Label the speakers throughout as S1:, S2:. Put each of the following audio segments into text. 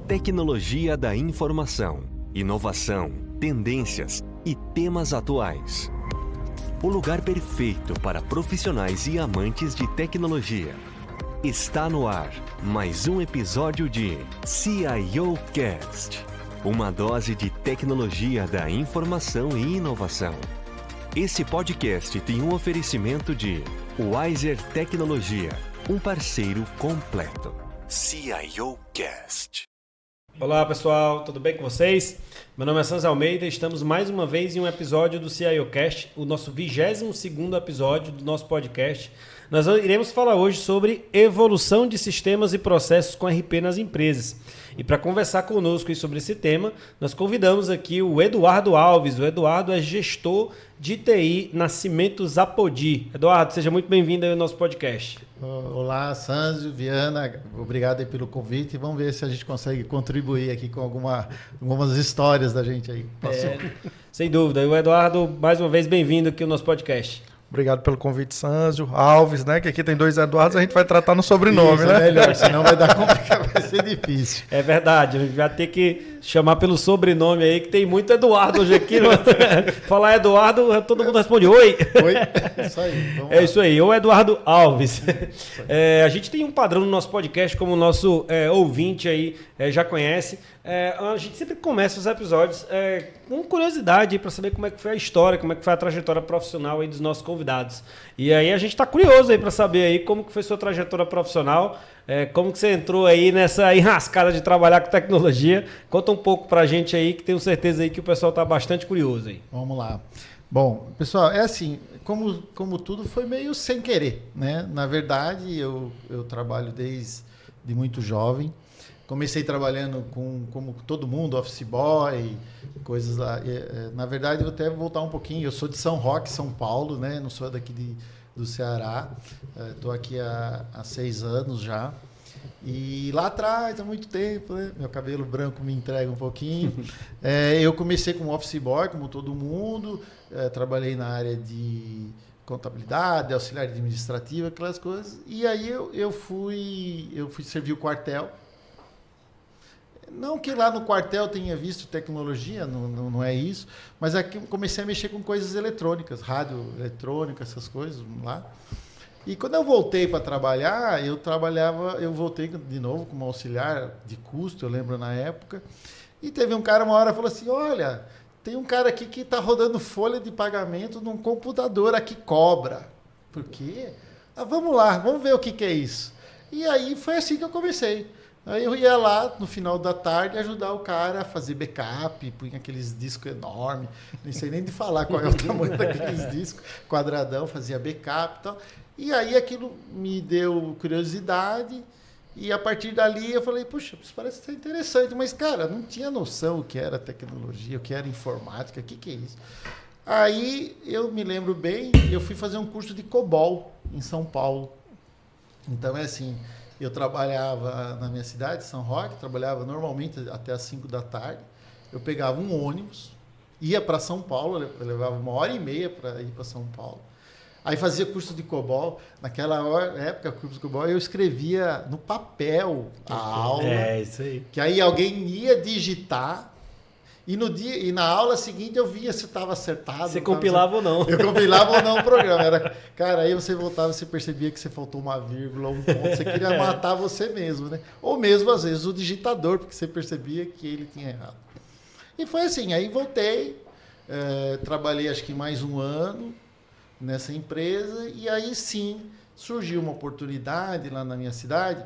S1: Tecnologia da informação, inovação, tendências e temas atuais. O lugar perfeito para profissionais e amantes de tecnologia. Está no ar mais um episódio de CIO Cast, uma dose de tecnologia da informação e inovação. Esse podcast tem um oferecimento de Wiser Tecnologia, um parceiro completo. CIO Cast.
S2: Olá pessoal, tudo bem com vocês? Meu nome é Sanz Almeida e estamos mais uma vez em um episódio do CIO Cast, o nosso 22º episódio do nosso podcast. Nós iremos falar hoje sobre evolução de sistemas e processos com RP nas empresas. E para conversar conosco sobre esse tema, nós convidamos aqui o Eduardo Alves. O Eduardo é gestor de TI na Cimentos Apodi. Eduardo, seja muito bem-vindo ao nosso podcast.
S3: Olá, Sanzio, Viana, obrigado aí pelo convite. Vamos ver se a gente consegue contribuir aqui com algumas histórias da gente aí.
S2: Sem dúvida. O Eduardo, mais uma vez, bem-vindo aqui ao nosso podcast.
S4: Obrigado pelo convite, Sanzio. Alves, né? Que aqui tem dois Eduardos, a gente vai tratar no sobrenome,
S3: isso,
S4: né?
S3: É melhor, senão vai dar complicado, vai ser difícil.
S2: É verdade, a gente vai ter que chamar pelo sobrenome aí, que tem muito Eduardo hoje aqui. Falar Eduardo, todo mundo responde oi.
S3: Oi? Isso aí. Vamos lá.
S2: É isso aí, ou Eduardo Alves. A gente tem um padrão no nosso podcast, como o nosso ouvinte aí já conhece. A gente sempre começa os episódios com curiosidade para saber como é que foi a história, como é que foi a trajetória profissional aí dos nossos convidados. E aí a gente está curioso aí para saber aí como que foi sua trajetória profissional, como que você entrou aí nessa enrascada de trabalhar com tecnologia. Conta um pouco para a gente aí, que tenho certeza aí que o pessoal está bastante curioso aí.
S3: Vamos lá. Bom, pessoal, é assim, como tudo foi meio sem querer, né? Na verdade, eu trabalho desde muito jovem. Comecei trabalhando como todo mundo, office boy, coisas lá. Na verdade, eu até vou voltar um pouquinho. Eu sou de São Roque, São Paulo, né? Não sou daqui do Ceará. Estou aqui há 6 anos já. E lá atrás, há muito tempo, né? Meu cabelo branco me entrega um pouquinho. Eu comecei como office boy, como todo mundo. Trabalhei na área de contabilidade, auxiliar administrativa, aquelas coisas. E aí eu fui servir o quartel. Não que lá no quartel tenha visto tecnologia, não é isso, mas aqui comecei a mexer com coisas eletrônicas, rádio eletrônica, essas coisas lá. E quando eu voltei para trabalhar, eu voltei de novo como auxiliar de custo, eu lembro na época, e teve um cara uma hora falou assim, olha, tem um cara aqui que está rodando folha de pagamento num computador aqui cobra. Por quê? Vamos lá, vamos ver o que é isso. E aí foi assim que eu comecei. Aí eu ia lá no final da tarde ajudar o cara a fazer backup, punha aqueles discos enormes, nem sei nem de falar qual é o tamanho daqueles discos, quadradão, fazia backup e tal. E aí aquilo me deu curiosidade e a partir dali eu falei, puxa, isso parece ser interessante, mas cara, não tinha noção o que era tecnologia, o que era informática, o que é isso? Aí eu me lembro bem, eu fui fazer um curso de COBOL em São Paulo. Então é assim... Eu trabalhava na minha cidade, São Roque, trabalhava normalmente até às 5 da tarde. Eu pegava um ônibus, ia para São Paulo, eu levava 1h30 para ir para São Paulo. Aí fazia curso de COBOL. Naquela época, curso de COBOL, eu escrevia no papel a aula.
S2: É, isso aí.
S3: Que aí alguém ia digitar. E na aula seguinte eu via se estava acertado.
S2: Você compilava ou não.
S3: Eu compilava ou não o programa. Cara, aí você voltava e você percebia que você faltou uma vírgula, um ponto. Você queria matar você mesmo, né? Ou mesmo, às vezes, o digitador, porque você percebia que ele tinha errado. E foi assim. Aí voltei, trabalhei acho que mais 1 ano nessa empresa. E aí sim, surgiu uma oportunidade lá na minha cidade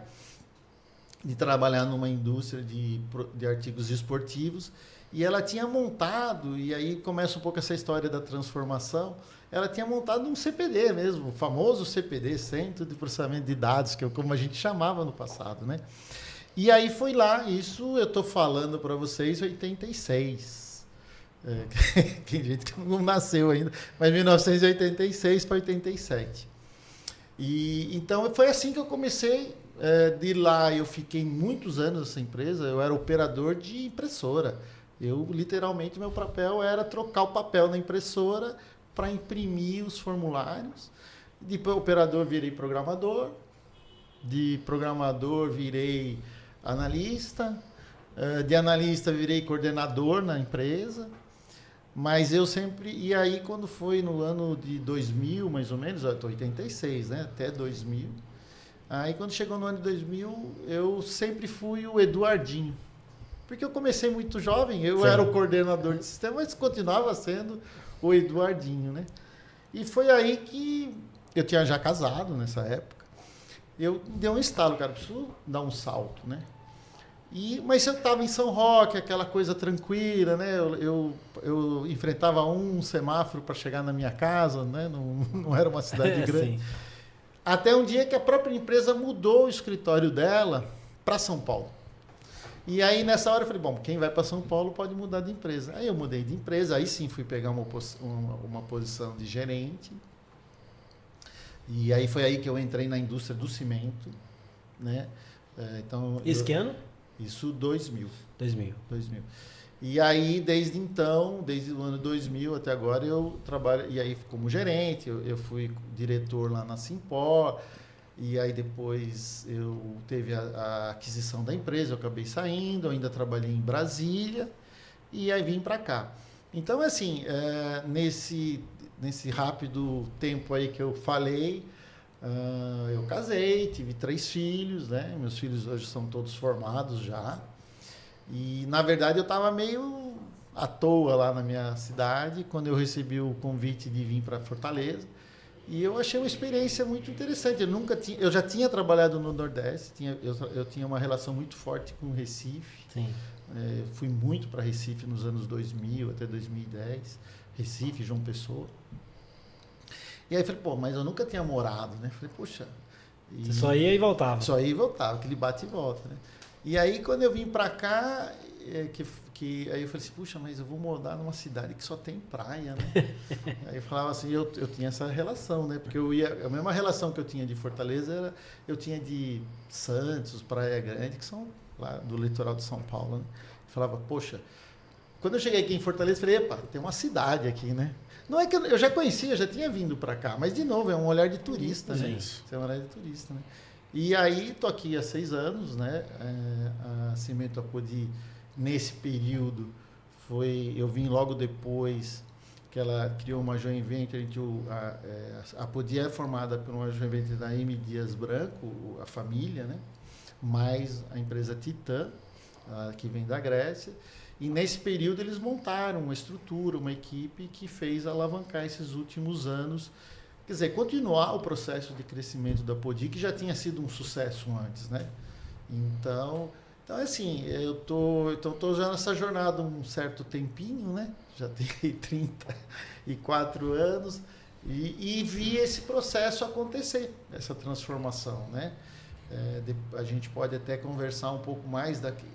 S3: de trabalhar numa indústria de artigos esportivos. E ela tinha montado, e aí começa um pouco essa história da transformação, ela tinha montado um CPD mesmo, o famoso CPD, Centro de Processamento de Dados, que é como a gente chamava no passado, né? E aí foi lá, isso eu estou falando para vocês, 86. Tem gente que não nasceu ainda, mas 1986 para 87. E então foi assim que eu comecei. De lá eu fiquei muitos anos nessa empresa, eu era operador de impressora. Literalmente, meu papel era trocar o papel na impressora para imprimir os formulários. De operador virei programador, de programador virei analista, De analista virei coordenador na empresa. Mas eu sempre... E aí, quando foi no ano de 2000, mais ou menos, eu estou em 86, né? Até 2000. Aí, quando chegou no ano de 2000, eu sempre fui o Eduardinho. Porque eu comecei muito jovem, eu era o coordenador de sistema, mas continuava sendo o Eduardinho, né? E foi aí que eu tinha já casado nessa época. Eu dei um estalo, cara, preciso dar um salto, né? Mas eu estava em São Roque, aquela coisa tranquila, né? Eu enfrentava um semáforo para chegar na minha casa, né? Não era uma cidade grande.
S2: Sim.
S3: Até um dia que a própria empresa mudou o escritório dela para São Paulo. E aí, nessa hora, eu falei, bom, quem vai para São Paulo pode mudar de empresa. Aí eu mudei de empresa, aí sim fui pegar uma posição de gerente. E aí foi aí que eu entrei na indústria do cimento, né? Então,
S2: Isso que ano?
S3: Isso 2000.
S2: 2000.
S3: E aí, desde então, desde o ano 2000 até agora, eu trabalho, e aí como gerente, eu fui diretor lá na Simpor, e aí depois eu teve a aquisição da empresa, eu acabei saindo, eu ainda trabalhei em Brasília, e aí vim para cá. Então, assim, nesse rápido tempo aí que eu falei, eu casei, tive 3 filhos, né? Meus filhos hoje são todos formados já. E, na verdade, eu estava meio à toa lá na minha cidade, quando eu recebi o convite de vir para Fortaleza. E eu achei uma experiência muito interessante. Eu já tinha trabalhado no Nordeste, eu tinha uma relação muito forte com Recife.
S2: Sim.
S3: Fui muito para Recife nos anos 2000 até 2010. Recife, João Pessoa. E aí eu falei, pô, mas eu nunca tinha morado, né? Falei, poxa...
S2: Você só ia e voltava.
S3: Só ia e voltava, aquele bate e volta, né? E aí, quando eu vim para cá, aí eu falei assim, puxa, mas eu vou morar numa cidade que só tem praia, né? Aí eu falava assim, eu tinha essa relação, né? Porque a mesma relação que eu tinha de Fortaleza, eu tinha de Santos, Praia Grande, que são lá do litoral de São Paulo, né? Eu falava, poxa, quando eu cheguei aqui em Fortaleza, eu falei, epa, tem uma cidade aqui, né? Não é que eu já conhecia, eu já tinha vindo para cá, mas de novo, é um olhar de turista, né? É um olhar de turista, né? E aí, estou aqui há 6 anos, né? A Cimento Apodi, nesse período, eu vim logo depois que ela criou uma joint venture, a Apodi é formada por uma joint venture da M. Dias Branco, a família, né? Mais a empresa Titan, que vem da Grécia. E nesse período eles montaram uma estrutura, uma equipe que fez alavancar esses últimos anos. Quer dizer, continuar o processo de crescimento da Apodi, que já tinha sido um sucesso antes, né? Então assim, eu tô já nessa jornada um certo tempinho, né? Já tenho 34 anos e vi esse processo acontecer, essa transformação, né? A gente pode até conversar um pouco mais daqui,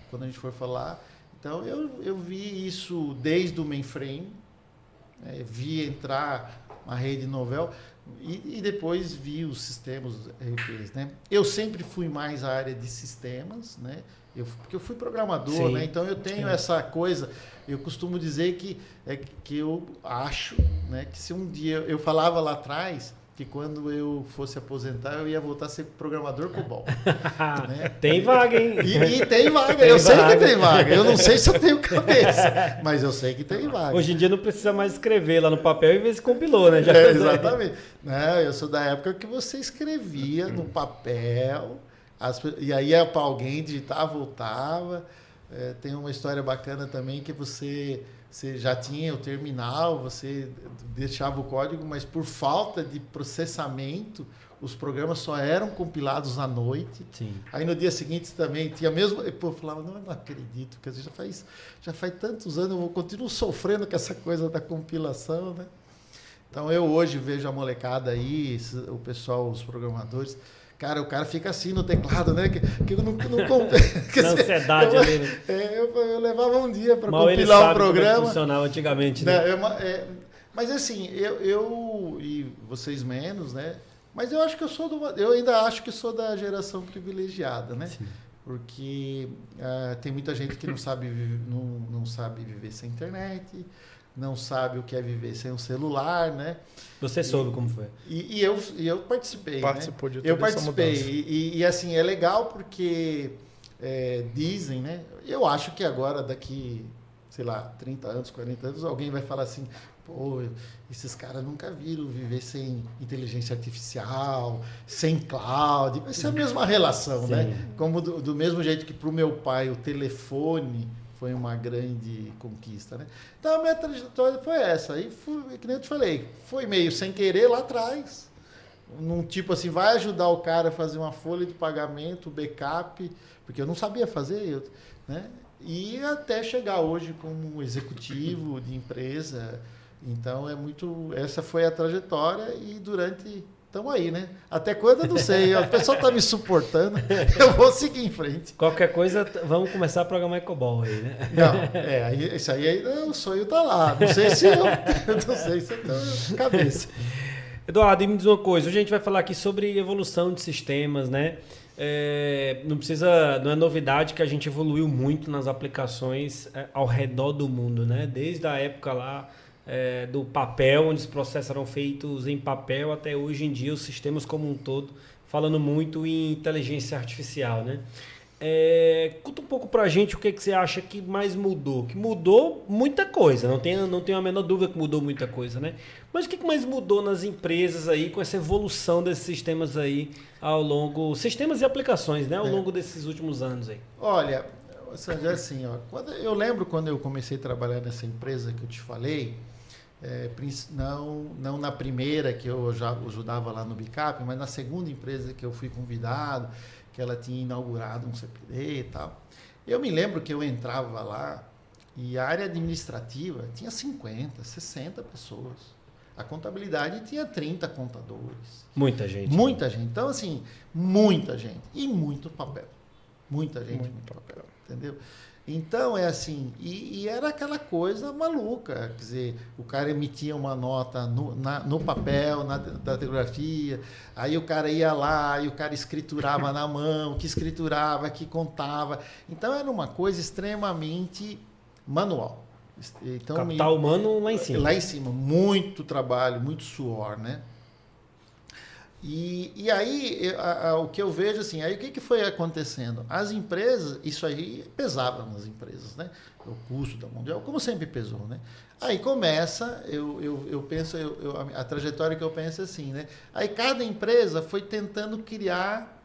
S3: quando a gente for falar. Então, eu vi isso desde o mainframe, vi entrar a rede Novell e depois vi os sistemas RPs, né? Eu sempre fui mais a área de sistemas, né? Porque eu fui programador, sim, né? Então eu tenho essa coisa, eu costumo dizer que eu acho, né, que se um dia eu falava lá atrás que quando eu fosse aposentar eu ia voltar a ser programador COBOL. Né?
S2: Tem vaga, hein?
S3: E tem vaga, eu sei que tem vaga. Eu não sei se eu tenho cabeça, mas eu sei que tem vaga.
S2: Hoje em dia não precisa mais escrever lá no papel e ver se compilou, né?
S3: Exatamente. Não, eu sou da época que você escrevia no papel, e aí ia para alguém digitar, voltava. Tem uma história bacana também que você já tinha o terminal, você deixava o código, mas por falta de processamento, os programas só eram compilados à noite.
S2: Sim.
S3: Aí no dia seguinte também tinha mesmo... Eu falava, não acredito, quer dizer, já faz tantos anos, eu continuo sofrendo com essa coisa da compilação, né? Então eu hoje vejo a molecada aí, o pessoal, os programadores... Cara, o cara fica assim no teclado, né? Que eu não
S2: Na ansiedade ali, né?
S3: Eu levava um dia para compilar o programa. Como
S2: funcionava antigamente, né?
S3: Mas assim, eu e vocês menos, né? Mas eu acho que eu ainda acho que sou da geração privilegiada, né? Sim. Porque tem muita gente que não sabe viver sem internet, não sabe o que é viver sem um celular, né?
S2: Você soube como foi?
S3: E eu participei,
S4: Participou,
S3: né?
S4: De toda
S3: eu participei.
S4: Essa mudança.
S3: E assim, é legal porque dizem, né? Eu acho que agora, daqui, sei lá, 30 anos, 40 anos, alguém vai falar assim, pô, esses caras nunca viram viver sem inteligência artificial, sem cloud. Vai ser a mesma relação, né? Como do mesmo jeito que para o meu pai o telefone foi uma grande conquista, né? Então a minha trajetória foi essa. Aí, que nem eu te falei, foi meio sem querer lá atrás. Num tipo assim, vai ajudar o cara a fazer uma folha de pagamento, backup, porque eu não sabia fazer, né? E até chegar hoje como executivo de empresa. Então, essa foi a trajetória e estamos aí, né? Até quando eu não sei, o pessoal está me suportando, eu vou seguir em frente.
S2: Qualquer coisa, vamos começar a programar Ecobol aí, né?
S3: Não, isso aí o sonho está lá. Não sei se eu estou na cabeça.
S2: Eduardo, e me diz uma coisa, hoje a gente vai falar aqui sobre evolução de sistemas, né? Não é novidade que a gente evoluiu muito nas aplicações ao redor do mundo, né? Desde a época lá do papel, onde os processos eram feitos em papel, até hoje em dia os sistemas como um todo, falando muito em inteligência artificial, né? Conta um pouco pra gente o que você acha que mais mudou. Que mudou muita coisa, não tenho a menor dúvida que mudou muita coisa, né? Mas o que mais mudou nas empresas aí com essa evolução desses sistemas aí sistemas e aplicações, né? Ao longo desses últimos anos aí?
S3: Olha, Sandra, assim, eu lembro quando eu comecei a trabalhar nessa empresa que eu te falei, não na primeira que eu já ajudava lá no Bicap, mas na segunda empresa que eu fui convidado, que ela tinha inaugurado um CPD e tal. Eu me lembro que eu entrava lá e a área administrativa tinha 50, 60 pessoas. A contabilidade tinha 30 contadores.
S2: Muita gente.
S3: Muita gente. Então, assim, muita gente. E muito papel. Muita gente, muito papel. Entendeu? Então, e era aquela coisa maluca. Quer dizer, o cara emitia uma nota no papel, na datilografia, aí o cara ia lá, e o cara escriturava na mão, que escriturava, que contava. Então, era uma coisa extremamente manual. Então,
S2: capital humano lá em cima.
S3: Lá em cima, muito trabalho, muito suor, né? E aí, o que eu vejo assim, aí o que foi acontecendo? As empresas, isso aí pesava nas empresas, né? O custo da mão de obra, como sempre pesou, né? Aí começa, eu penso, a trajetória que eu penso é assim, né? Aí cada empresa foi tentando criar.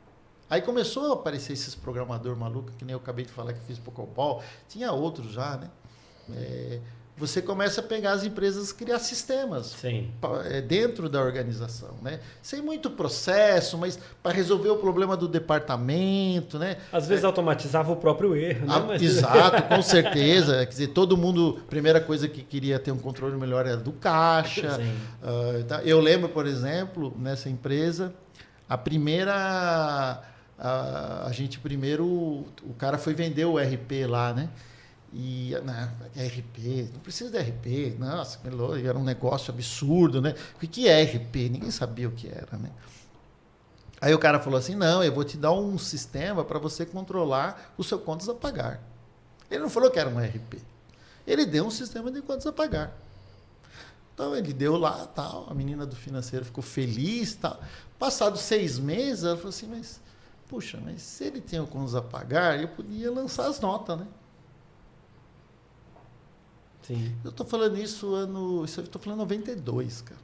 S3: Aí começou a aparecer esses programadores malucos, que nem eu acabei de falar que fiz Pocobol, tinha outros já, né? Você começa a pegar as empresas, criar sistemas dentro da organização, né? Sem muito processo, mas para resolver o problema do departamento, né?
S2: Às vezes automatizava o próprio erro, né?
S3: Exato, com certeza. Quer dizer, todo mundo, primeira coisa que queria ter um controle melhor era do caixa. Eu lembro, por exemplo, nessa empresa, o cara foi vender o RP lá, né? E RP, não precisa de RP, nossa, era um negócio absurdo, né? O que é RP? Ninguém sabia o que era, né? Aí o cara falou assim, não, eu vou te dar um sistema para você controlar os seus contas a pagar. Ele não falou que era um RP. Ele deu um sistema de contas a pagar. Então ele deu lá, tal, a menina do financeiro ficou feliz, tal. Passados 6 meses, ela falou assim, mas se ele tem o contas a pagar, eu podia lançar as notas, né?
S2: Sim.
S3: Eu estou falando isso estou falando 92, cara.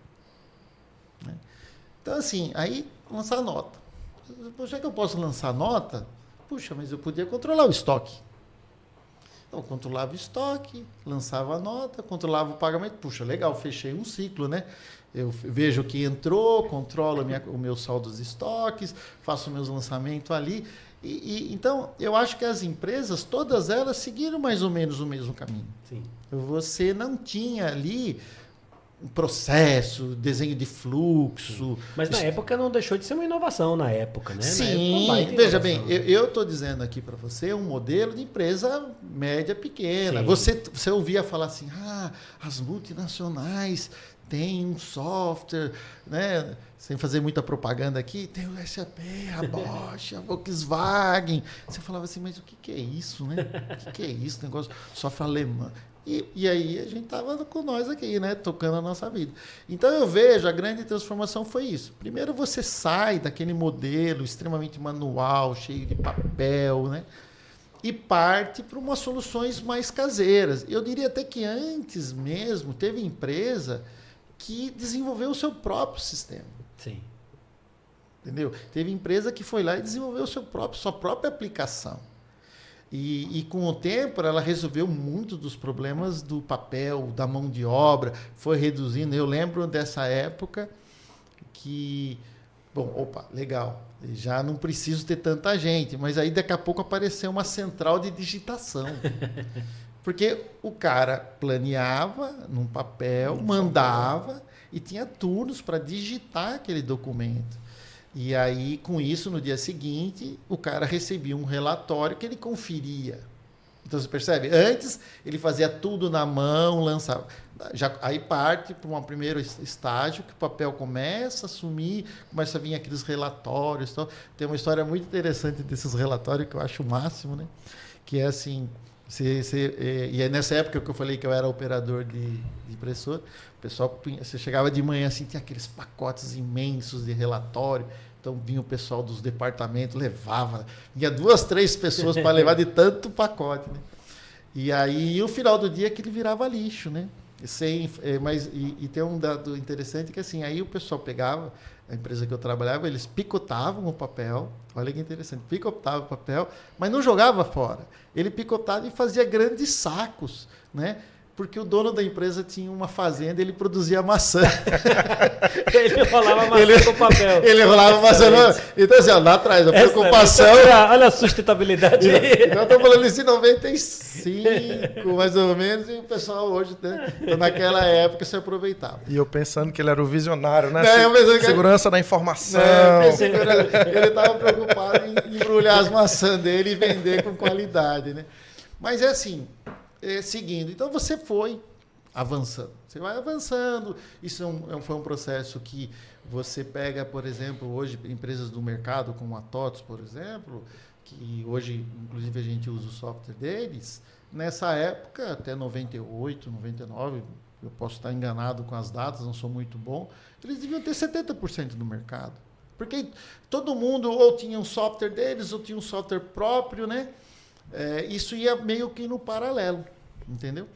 S3: Né? Então, assim, aí lançar nota. Já que eu posso lançar nota, mas eu podia controlar o estoque. Então, eu controlava o estoque, lançava a nota, controlava o pagamento. Legal, fechei um ciclo, né? Eu vejo o que entrou, controlo o meu saldo dos estoques, faço meus lançamentos ali. Então, eu acho que as empresas, todas elas, seguiram mais ou menos o mesmo caminho.
S2: Sim.
S3: Você não tinha ali um processo, desenho de fluxo.
S2: Mas na época não deixou de ser uma inovação, na época, né?
S3: Sim, veja bem, eu estou dizendo aqui para você um modelo de empresa média, pequena. Você ouvia falar assim, as multinacionais têm um software, né? Sem fazer muita propaganda aqui, tem o SAP, a Bosch, a Volkswagen. Você falava assim, mas o que é isso, né? O que é isso, negócio software alemão? E aí a gente estava com nós aqui, né? Tocando a nossa vida. Então eu vejo, a grande transformação foi isso. Primeiro você sai daquele modelo extremamente manual, cheio de papel, né? e parte para umas soluções mais caseiras. Eu diria até que antes mesmo teve empresa que desenvolveu o seu próprio sistema.
S2: Sim.
S3: Entendeu? Teve empresa que foi lá e desenvolveu sua própria aplicação. E com o tempo ela resolveu muito dos problemas do papel, da mão de obra, foi reduzindo. Eu lembro dessa época que, legal, já não preciso ter tanta gente, mas aí daqui a pouco apareceu uma central de digitação. Porque o cara planeava num papel, mandava e tinha turnos para digitar aquele documento. E aí, com isso, no dia seguinte, o cara recebia um relatório que ele conferia. Então, você percebe? Antes, ele fazia tudo na mão, lançava. Aí parte para um primeiro estágio, que o papel começa a sumir, começa a vir aqueles relatórios. Tal. Tem uma história muito interessante desses relatórios, que eu acho o máximo, né? Que é assim... e é nessa época que eu falei que eu era operador de impressora, o pessoal, você chegava de manhã assim, tinha aqueles pacotes imensos de relatório, então vinha o pessoal dos departamentos, levava, vinha 2, 3 pessoas para levar de tanto pacote, né? E aí, no final do dia, aquilo virava lixo, né? E tem um dado interessante que assim, aí o pessoal pegava, a empresa que eu trabalhava, eles picotavam o papel, olha que interessante, picotavam o papel, mas não jogava fora. Ele picotava e fazia grandes sacos, né? Porque o dono da empresa tinha uma fazenda e ele produzia maçã.
S2: Ele rolava maçã com papel.
S3: Ele rolava maçã. Então, assim, lá atrás, a preocupação...
S2: Olha a sustentabilidade.
S3: Então, eu estou falando isso em 95, mais ou menos, e o pessoal hoje, né? Então, naquela época, se aproveitava.
S4: E eu pensando que ele era o visionário, né? Segurança da informação.
S3: Ele estava preocupado em embrulhar as maçãs dele e vender com qualidade, né? Mas é assim... seguindo. Então, você foi avançando. Você vai avançando. Isso foi um processo que você pega, por exemplo, hoje, empresas do mercado, como a TOTS, por exemplo, que hoje, inclusive, a gente usa o software deles. Nessa época, até 98, 99, eu posso estar enganado com as datas, não sou muito bom, eles deviam ter 70% do mercado. Porque todo mundo ou tinha um software deles, ou tinha um software próprio, né? Isso ia meio que no paralelo, entendeu?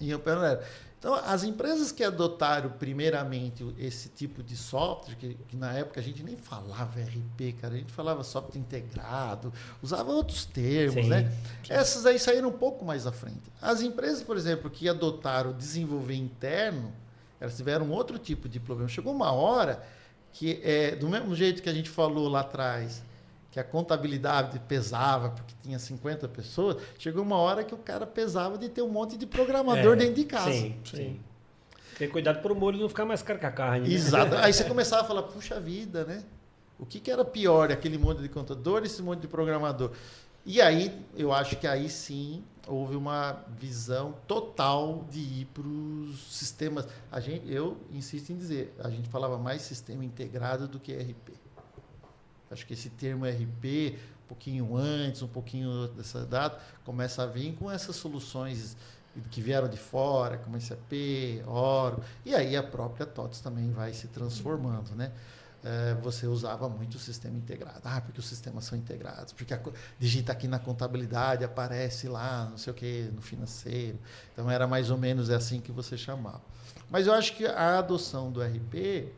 S3: Ia paralelo. Então, as empresas que adotaram primeiramente esse tipo de software, que na época a gente nem falava RP, cara, a gente falava software integrado, usava outros termos, sim, né? Sim. Essas aí saíram um pouco mais à frente. As empresas, por exemplo, que adotaram desenvolver interno, elas tiveram outro tipo de problema. Chegou uma hora que, do mesmo jeito que a gente falou lá atrás, que a contabilidade pesava porque tinha 50 pessoas, chegou uma hora que o cara pesava de ter um monte de programador dentro de casa.
S2: Sim. Ter cuidado para o molho não ficar mais caro que a carne. Né?
S3: Exato. Aí você começava a falar, puxa vida, né? O que era pior, aquele monte de contador e esse monte de programador? E aí, eu acho que aí sim houve uma visão total de ir para os sistemas. Eu insisto em dizer, a gente falava mais sistema integrado do que RP. Acho que esse termo RP, um pouquinho antes, um pouquinho dessa data, começa a vir com essas soluções que vieram de fora, como SAP, Oracle, e aí a própria TOTS também vai se transformando, né? Você usava muito o sistema integrado. Porque os sistemas são integrados, porque digita aqui na contabilidade, aparece lá, não sei o que, no financeiro. Então, era mais ou menos assim que você chamava. Mas eu acho que a adoção do RP...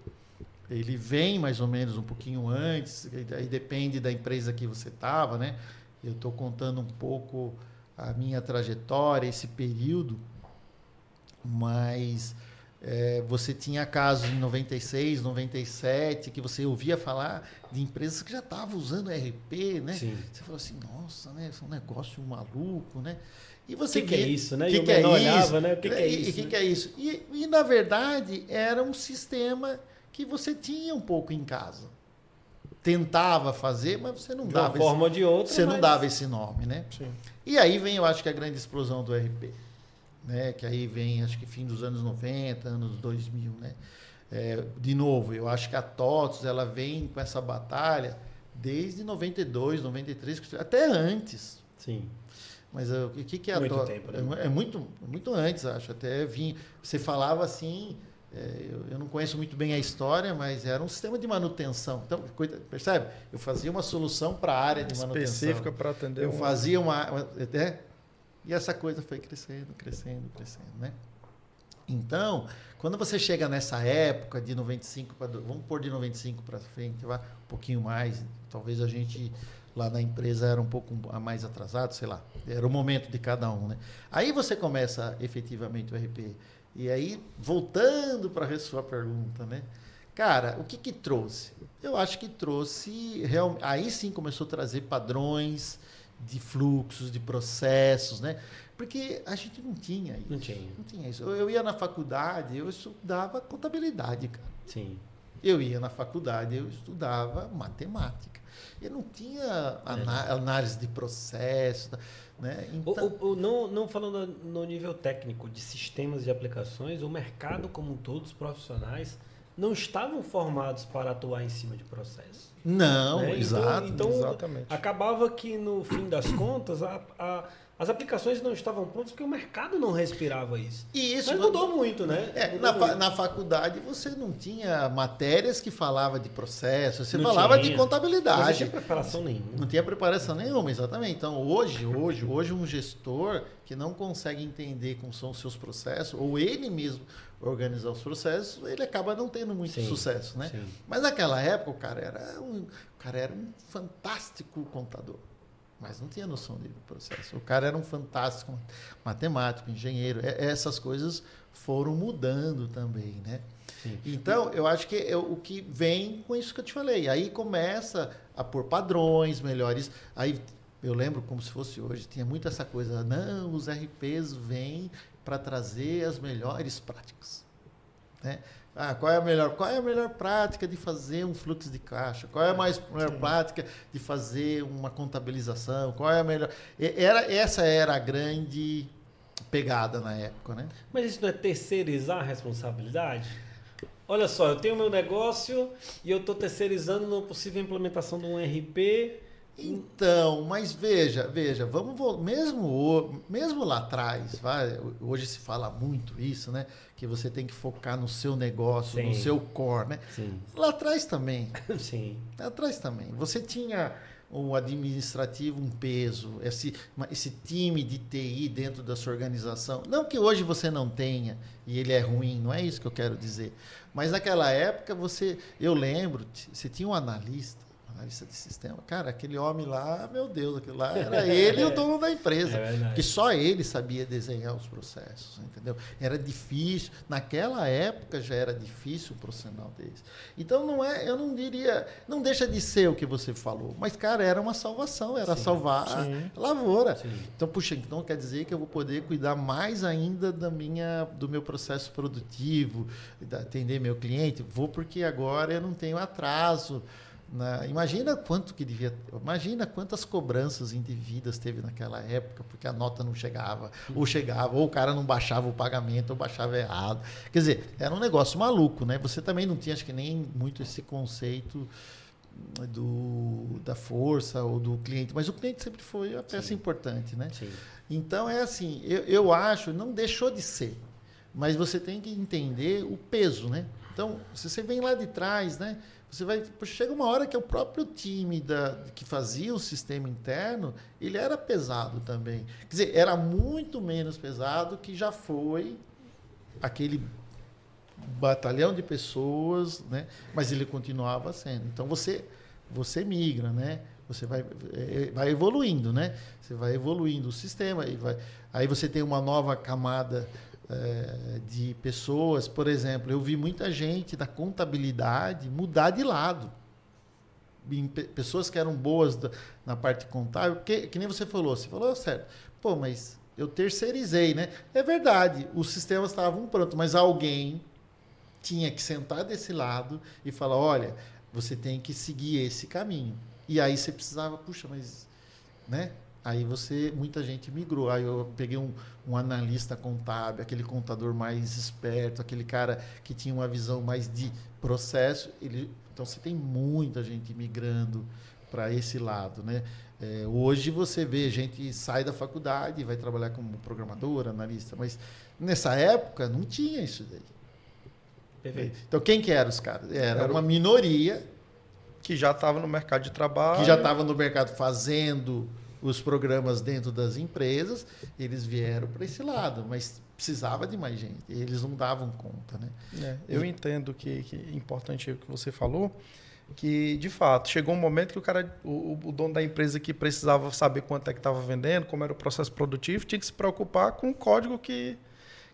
S3: ele vem mais ou menos um pouquinho antes, aí depende da empresa que você estava, né? Eu estou contando um pouco a minha trajetória, esse período, mas você tinha casos em 96, 97, que você ouvia falar de empresas que já estavam usando RP, né? Sim. Você falou assim, nossa, né? Isso é um negócio maluco, né? E você
S2: que é isso, né?
S3: Que é
S2: olhava, né? O que é isso?
S3: O que é isso? E, na verdade, era um sistema que você tinha um pouco em casa. Tentava fazer, mas você não dava
S2: de uma forma ou de outra.
S3: Você não dava esse nome, né? Sim. E aí vem, eu acho que a grande explosão do RP, né? Que aí vem, acho que fim dos anos 90, anos 2000, né? De novo, eu acho que a TOTS, ela vem com essa batalha desde 92, 93, até antes.
S2: Sim.
S3: Mas o que é a TOTS?
S2: Tempo, né?
S3: É muito antes, acho. Até vim. Você falava assim... Eu não conheço muito bem a história, mas era um sistema de manutenção. Então, percebe? Eu fazia uma solução para a área de manutenção.
S4: Específica para atender.
S3: Eu fazia e essa coisa foi crescendo, crescendo, crescendo, né? Então, quando você chega nessa época de 95 vamos pôr de 95 para frente, vai um pouquinho mais, talvez a gente lá na empresa era um pouco mais atrasado, sei lá, era o momento de cada um, né? Aí você começa efetivamente o RP. E aí, voltando para a sua pergunta, né? Cara, o que trouxe? Eu acho que trouxe, aí sim começou a trazer padrões de fluxos, de processos, né? Porque a gente não tinha isso. Não tinha isso. Eu ia na faculdade, eu estudava contabilidade, cara.
S2: Sim.
S3: Eu ia na faculdade, eu estudava matemática. Eu não tinha análise de processo, né? Então,
S2: não falando no nível técnico de sistemas de aplicações, o mercado como um todo, os profissionais, não estavam formados para atuar em cima de processos.
S3: Não,
S2: né?
S3: exato.
S2: Então,
S4: exatamente.
S2: acabava que, no fim das contas, as aplicações não estavam prontas porque o mercado não respirava isso.
S3: E isso
S2: mas mudou muito, né?
S3: Na faculdade você não tinha matérias que falava de processo, você
S2: não
S3: falava
S2: tinha.
S3: de contabilidade.
S2: Não tinha preparação nenhuma.
S3: Não tinha preparação nenhuma, exatamente. Então, hoje um gestor que não consegue entender como são os seus processos, ou ele mesmo organizar os processos, ele acaba não tendo muito sucesso, né?
S2: Sim.
S3: Mas naquela época o cara era um fantástico contador. Mas não tinha noção de processo. O cara era um fantástico matemático, engenheiro. Essas coisas foram mudando também, né? Sim. Então, eu acho que o que vem com isso que eu te falei. Aí começa a pôr padrões melhores. Aí eu lembro como se fosse hoje, tinha muito essa coisa, não, os RPs vêm para trazer as melhores práticas, né? Qual é a melhor prática de fazer um fluxo de caixa? Qual é a melhor prática de fazer uma contabilização? Qual é a melhor... Essa era a grande pegada na época, né?
S2: Mas isso não é terceirizar a responsabilidade? Olha só, eu tenho meu negócio e eu estou terceirizando uma possível implementação de um RP.
S3: Então, mas veja, vamos mesmo lá atrás, hoje se fala muito isso, né? Que você tem que focar no seu negócio, no seu core, né?
S2: Sim.
S3: Lá atrás também.
S2: Sim.
S3: Lá atrás também. Você tinha um administrativo, um peso, esse time de TI dentro da sua organização. Não que hoje você não tenha e ele é ruim, não é isso que eu quero dizer. Mas naquela época eu lembro, você tinha um analista de sistema. Cara, aquele homem lá, meu Deus, aquele lá era ele o dono da empresa. Porque só ele sabia desenhar os processos, entendeu? Era difícil. Naquela época já era difícil o profissional deles. Então eu não diria, não deixa de ser o que você falou, mas, cara, era uma salvação, era salvar a lavoura. Sim. Então, puxa, então quer dizer que eu vou poder cuidar mais ainda do meu processo produtivo, atender meu cliente? Vou porque agora eu não tenho atraso. Imagina quantas cobranças indevidas teve naquela época, porque a nota não chegava, ou o cara não baixava o pagamento, ou baixava errado. Quer dizer, era um negócio maluco, né? Você também não tinha, acho que nem muito esse conceito da força ou do cliente, mas o cliente sempre foi a peça importante, né? Sim. Então é assim, eu acho, não deixou de ser, mas você tem que entender o peso, né? Então, se você vem lá de trás, né? Chega uma hora que o próprio time que fazia o sistema interno, ele era pesado também. Quer dizer, era muito menos pesado que já foi aquele batalhão de pessoas, né? Mas ele continuava sendo. Então, você migra, né? Você vai evoluindo, né? Você vai evoluindo o sistema. Aí você tem uma nova camada de pessoas. Por exemplo, eu vi muita gente da contabilidade mudar de lado. Pessoas que eram boas na parte contábil, que nem você falou certo. Pô, mas eu terceirizei, né? É verdade, os sistemas estavam prontos, mas alguém tinha que sentar desse lado e falar, olha, você tem que seguir esse caminho. E aí você precisava, puxa, mas... né? Aí muita gente migrou. Aí eu peguei um analista contábil, aquele contador mais esperto, aquele cara que tinha uma visão mais de processo. Então você tem muita gente migrando para esse lado, né? Hoje você vê gente sai da faculdade e vai trabalhar como programador, analista, mas nessa época não tinha isso daí.
S2: Perfeito.
S3: Então, quem que eram os caras? Era uma minoria
S4: Que já estava no mercado de trabalho.
S3: que já estava no mercado fazendo os programas dentro das empresas, eles vieram para esse lado, mas precisava de mais gente, eles não davam conta, né?
S4: Eu entendo que é importante o que você falou, que de fato chegou um momento que o cara, o dono da empresa que precisava saber quanto é que estava vendendo, como era o processo produtivo, tinha que se preocupar com o código que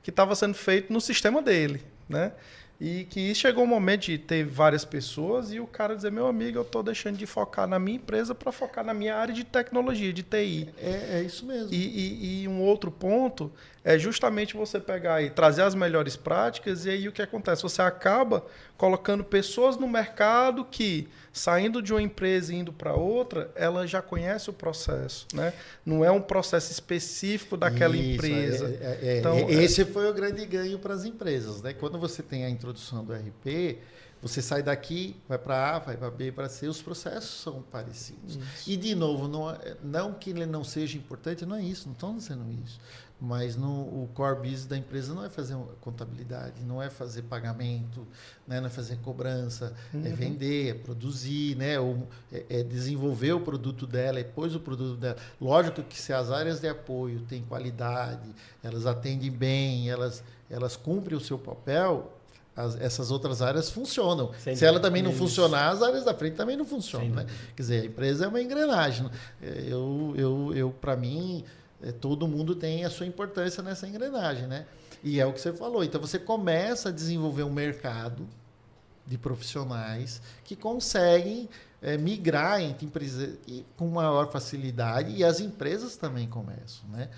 S4: estava sendo feito no sistema dele, né? E que chegou um momento de ter várias pessoas e o cara dizer, meu amigo, eu estou deixando de focar na minha empresa para focar na minha área de tecnologia, de TI.
S3: É isso mesmo.
S4: E um outro ponto é justamente você pegar e trazer as melhores práticas e aí o que acontece? Você acaba colocando pessoas no mercado que, saindo de uma empresa e indo para outra, ela já conhece o processo, né? Não é um processo específico daquela empresa.
S3: Então, esse foi o grande ganho para as empresas, né? Quando você tem a introdução do RP, você sai daqui, vai para A, vai para B, para C, os processos são parecidos. Isso. E, de novo, não que ele não seja importante, não é isso, não estão dizendo isso. Mas o core business da empresa não é fazer contabilidade, não é fazer pagamento, né? Não é fazer cobrança, é vender, é produzir, né? É desenvolver o produto dela, é pôr o produto dela. Lógico que se as áreas de apoio têm qualidade, elas atendem bem, elas cumprem o seu papel, essas outras áreas funcionam. Se ela também não funcionar, as áreas da frente também não funcionam, né? Quer dizer, a empresa é uma engrenagem. Para mim, todo mundo tem a sua importância nessa engrenagem, né? E é o que você falou. Então, você começa a desenvolver um mercado de profissionais que conseguem migrar entre empresas com maior facilidade e as empresas também começam, né?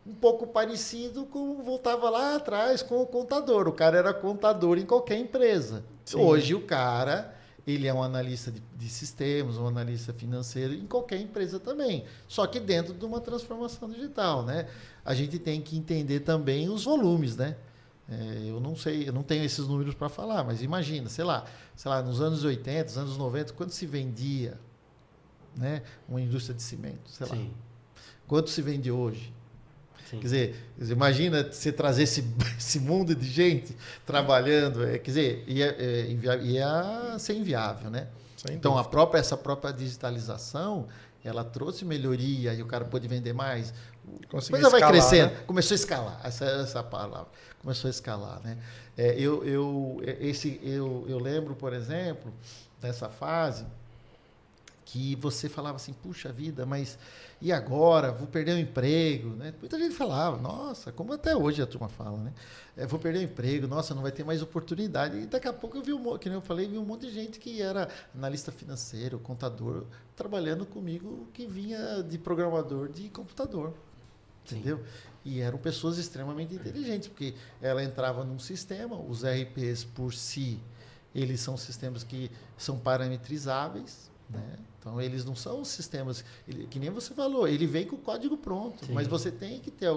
S3: Um pouco parecido com voltava lá atrás com o contador. O cara era contador em qualquer empresa. Sim. Hoje o cara, ele é um analista de sistemas, um analista financeiro em qualquer empresa também. Só que dentro de uma transformação digital, né? A gente tem que entender também os volumes, né? Eu não sei, eu não tenho esses números para falar, mas imagina, sei lá, nos anos 80, nos anos 90, quanto se vendia, né, uma indústria de cimento, sei lá. Quanto se vende hoje? Sim. Quer dizer, imagina você trazer esse mundo de gente trabalhando, quer dizer, ia ser inviável, né? Então, essa própria digitalização, ela trouxe melhoria e o cara pôde vender mais. Coisa vai crescendo. Né? Começou a escalar, essa palavra. Começou a escalar, né? Eu lembro, por exemplo, dessa fase que você falava assim, puxa vida, mas e agora? Vou perder o emprego, né? Muita gente falava, nossa, como até hoje a turma fala, né? Vou perder o emprego, nossa, não vai ter mais oportunidade. E daqui a pouco eu vi, que nem eu falei, vi um monte de gente que era analista financeiro, contador, trabalhando comigo, que vinha de programador de computador, entendeu? E eram pessoas extremamente inteligentes, porque ela entrava num sistema, os RPs por si, eles são sistemas que são parametrizáveis, né? Então, eles não são sistemas, que nem você falou, ele vem com o código pronto, mas você tem que ter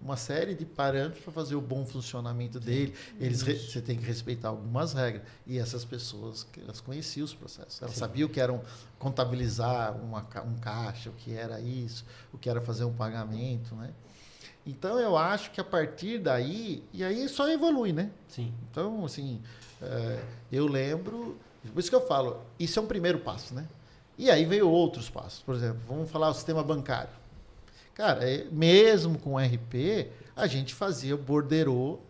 S3: uma série de parâmetros para fazer o bom funcionamento dele. Você tem que respeitar algumas regras. E essas pessoas, elas conheciam os processos. Elas sabiam o que era contabilizar um caixa, o que era isso, o que era fazer um pagamento, né? Então, eu acho que a partir daí, e aí só evolui, né? Sim. Então, assim, eu lembro, por isso que eu falo, isso é um primeiro passo, né? E aí veio outros passos. Por exemplo, vamos falar do sistema bancário. Cara, mesmo com RP, a gente fazia borderô,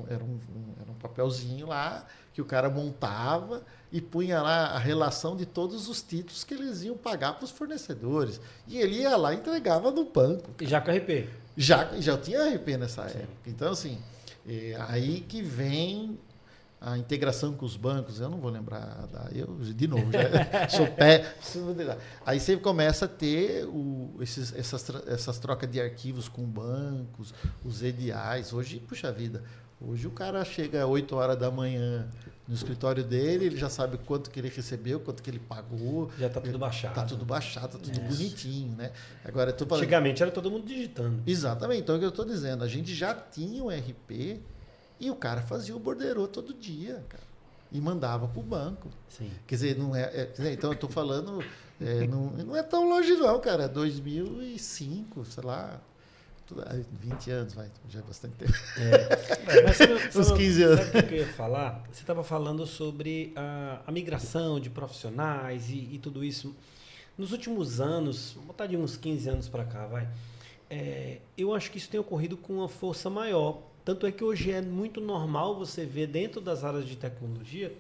S3: era um papelzinho lá, que o cara montava e punha lá a relação de todos os títulos que eles iam pagar para os fornecedores. E ele ia lá e entregava no banco.
S2: E já com RP?
S3: Já tinha RP nessa época. Então, assim, aí que vem a integração com os bancos, eu não vou lembrar, de novo, já sou pé. Aí você começa a ter essas trocas de arquivos com bancos, os EDIs. Hoje, puxa vida, hoje o cara chega às 8 horas da manhã no escritório dele, ele já sabe quanto que ele recebeu, quanto que ele pagou.
S2: Já está tudo baixado.
S3: Está tudo baixado, está tudo bonitinho, né? Agora, eu tô falando...
S2: Antigamente era todo mundo digitando.
S3: Exatamente, então é o que eu estou dizendo, a gente já tinha um RP e o cara fazia o borderô todo dia, cara, e mandava para o banco. Sim. Quer dizer, então eu estou falando, não é tão longe não, cara, 2005, sei lá, 20 anos, vai, já é bastante tempo.
S2: Mas
S3: Uns 15 anos.
S2: Sabe o que eu ia falar? Você estava falando sobre a migração de profissionais e tudo isso. Nos últimos anos, vou botar de uns 15 anos para cá, vai. Eu acho que isso tem ocorrido com uma força maior. Tanto é que hoje é muito normal você ver dentro das áreas de tecnologia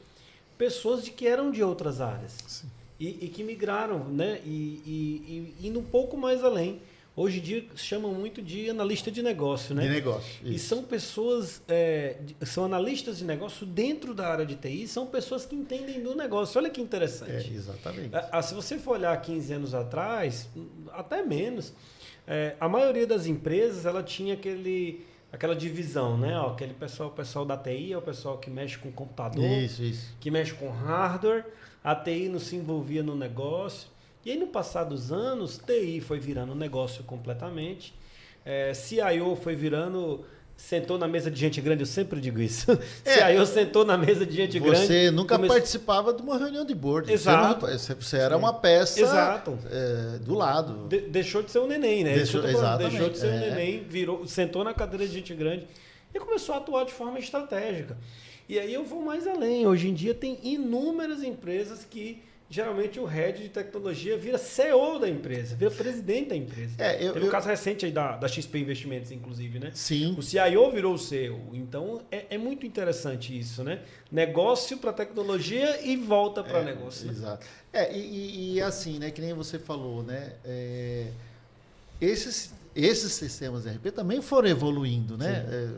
S2: pessoas que eram de outras áreas e que migraram, né? E indo um pouco mais além. Hoje em dia chamam muito de analista de negócio, né?
S3: De negócio.
S2: E são pessoas, são analistas de negócio dentro da área de TI, são pessoas que entendem do negócio. Olha que interessante.
S3: Exatamente.
S2: Se você for olhar 15 anos atrás, até menos, a maioria das empresas ela tinha aquela divisão, né? Ó, aquele pessoal, o pessoal da TI é o pessoal que mexe com computador, que mexe com hardware, a TI não se envolvia no negócio. E aí, no passar dos anos, TI foi virando negócio completamente. CIO foi virando... Sentou na mesa de gente grande, eu sempre digo isso. CIO sentou na mesa de gente grande.
S3: Você nunca participava de uma reunião de board.
S2: Exato.
S3: Você era uma peça
S2: Exato.
S3: Do lado.
S2: Deixou de ser um neném, né?
S3: Deixou
S2: de ser um neném, sentou na cadeira de gente grande e começou a atuar de forma estratégica. E aí eu vou mais além. Hoje em dia tem inúmeras empresas que... Geralmente o head de tecnologia vira CEO da empresa, vira presidente da empresa. Teve um caso recente aí da XP Investimentos, inclusive, né?
S3: Sim.
S2: O CIO virou o CEO. Então é muito interessante isso, né? Negócio para tecnologia e volta para negócio.
S3: Exato. E assim, né? Que nem você falou, né? Esses sistemas de ERP também foram evoluindo, né?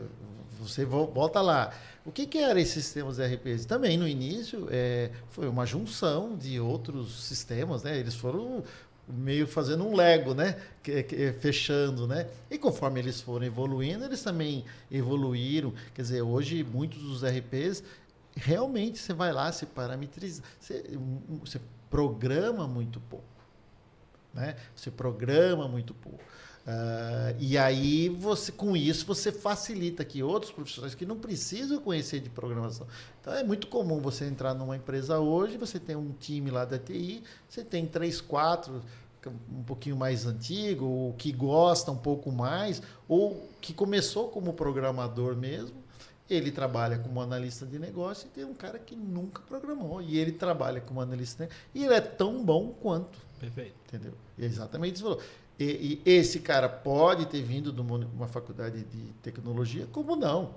S3: Você volta lá. O que eram esses sistemas ERPs? Também no início foi uma junção de outros sistemas, né? Eles foram meio fazendo um Lego, né? Fechando, né? E conforme eles foram evoluindo, eles também evoluíram. Quer dizer, hoje muitos dos ERPs realmente você vai lá, se parametriza, você programa muito pouco, né? Você programa muito pouco. E aí, com isso, você facilita que outros profissionais que não precisam conhecer de programação. Então, é muito comum você entrar numa empresa hoje, você tem um time lá da TI, você tem 3, 4, um pouquinho mais antigo, ou que gosta um pouco mais, ou que começou como programador mesmo, ele trabalha como analista de negócio e tem um cara que nunca programou, e ele trabalha como analista de negócio, e ele é tão bom quanto.
S2: Perfeito.
S3: Entendeu? E é exatamente isso que você falou. E esse cara pode ter vindo de uma faculdade de tecnologia, como não,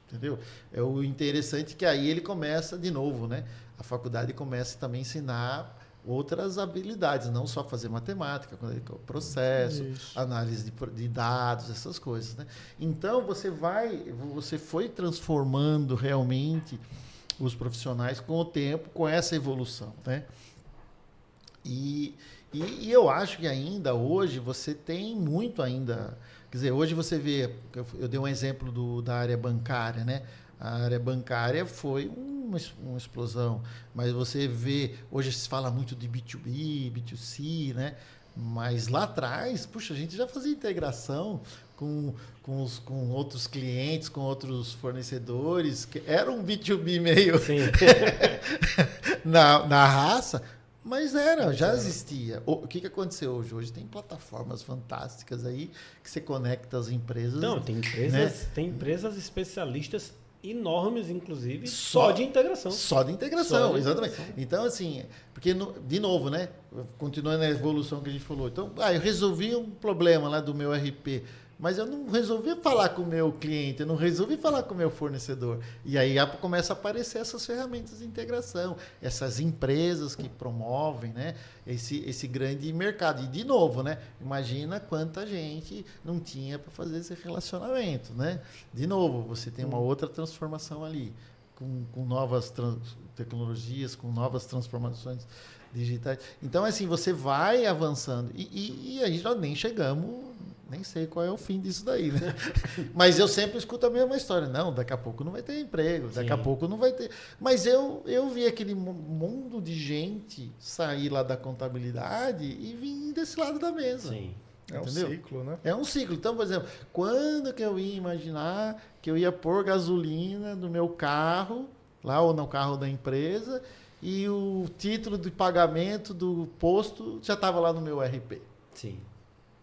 S3: entendeu? É o interessante que aí ele começa de novo, né? A faculdade começa também a ensinar outras habilidades, não só fazer matemática, processo, análise de dados, essas coisas, né? Então você foi transformando realmente os profissionais com o tempo, com essa evolução, né? E eu acho que ainda hoje você tem muito ainda... Quer dizer, hoje você vê... Eu dei um exemplo da área bancária, né? A área bancária foi uma explosão. Mas você vê... Hoje se fala muito de B2B, B2C, né? Mas lá atrás, puxa, a gente já fazia integração com outros clientes, com outros fornecedores. Que era um B2B meio... Sim. na raça... Mas já existia. O que aconteceu hoje? Hoje tem plataformas fantásticas aí que você conecta as empresas.
S2: Não, tem empresas especialistas enormes, inclusive, só de integração.
S3: Só de integração, exatamente. Então, assim, porque, de novo, né? Continuando a evolução que a gente falou. Então, eu resolvi um problema lá do meu RP, mas eu não resolvi falar com o meu cliente, eu não resolvi falar com o meu fornecedor. E aí começa a aparecer essas ferramentas de integração, essas empresas que promovem, né, esse grande mercado. E, de novo, né, imagina quanta gente não tinha para fazer esse relacionamento. Né? De novo, você tem uma outra transformação ali, com novas tecnologias, com novas transformações digitais. Então, assim, você vai avançando. E aí já nem chegamos... Nem sei qual é o fim disso daí, né? Mas eu sempre escuto a mesma história. Não, daqui a pouco não vai ter emprego, daqui a pouco não vai ter... Mas eu vi aquele mundo de gente sair lá da contabilidade e vir desse lado da mesa.
S2: Sim.
S4: É um ciclo, né?
S3: É um ciclo. Então, por exemplo, quando que eu ia imaginar que eu ia pôr gasolina no meu carro, lá ou no carro da empresa, e o título de pagamento do posto já estava lá no meu RP?
S2: Sim.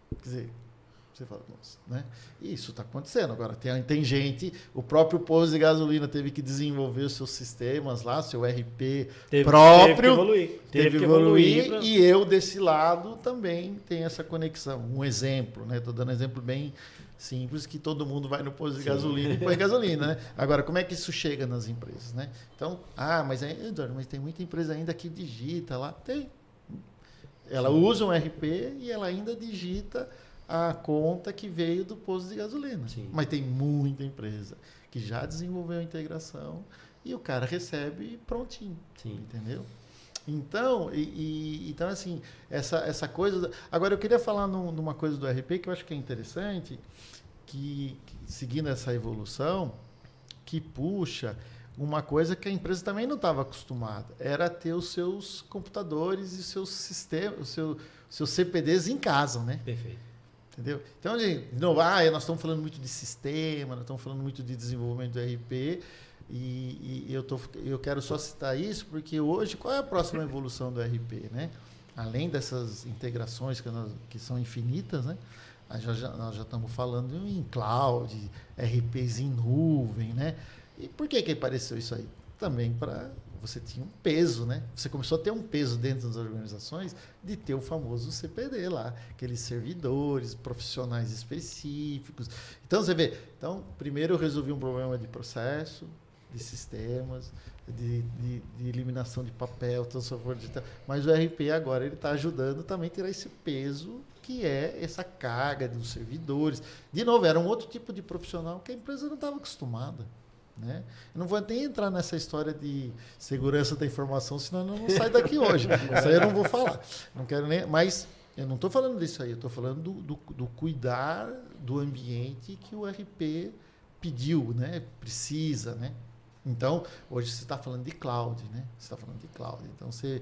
S3: Quer dizer... Você fala, nossa, né? E isso está acontecendo. Agora, tem gente, o próprio posto de gasolina teve que desenvolver os seus sistemas lá, seu RP próprio. Teve que evoluir. E eu, desse lado, também tenho essa conexão. Um exemplo, né? Estou dando um exemplo bem simples, que todo mundo vai no posto de gasolina e põe gasolina, né? Agora, como é que isso chega nas empresas, né? Então, mas tem muita empresa ainda que digita lá. Tem. Ela usa um RP e ela ainda digita a conta que veio do posto de gasolina.
S2: Sim.
S3: Mas tem muita empresa que já desenvolveu a integração e o cara recebe prontinho.
S2: Sim.
S3: Entendeu? Então, então assim, essa coisa... Agora, eu queria falar numa coisa do RP que eu acho que é interessante, que seguindo essa evolução, que puxa uma coisa que a empresa também não estava acostumada, era ter os seus computadores e os seus sistemas, os seus CPDs em casa, né?
S2: Perfeito.
S3: Entendeu? Então, de novo, nós estamos falando muito de sistema, nós estamos falando muito de desenvolvimento do RP, e eu quero só citar isso, porque hoje, qual é a próxima evolução do RP, né? Além dessas integrações que são infinitas, né? Nós já estamos falando em cloud, RPs em nuvem, né? E por que apareceu isso aí? Também para... Você tinha um peso, né? Você começou a ter um peso dentro das organizações de ter o famoso CPD lá, aqueles servidores, profissionais específicos. Então, você vê, primeiro eu resolvi um problema de processo, de sistemas, de eliminação de papel, transformação digital, mas o RP agora ele está ajudando também a tirar esse peso que é essa carga dos servidores. De novo, era um outro tipo de profissional que a empresa não estava acostumada. Né? Eu não vou nem entrar nessa história de segurança da informação, senão eu não saio daqui hoje. Isso aí eu não vou falar. Não quero nem, mas eu não estou falando disso aí, eu estou falando do cuidar do ambiente que o RP pediu, né? Precisa, né? Então, hoje você está falando de cloud, né? Você está falando de cloud. Então, você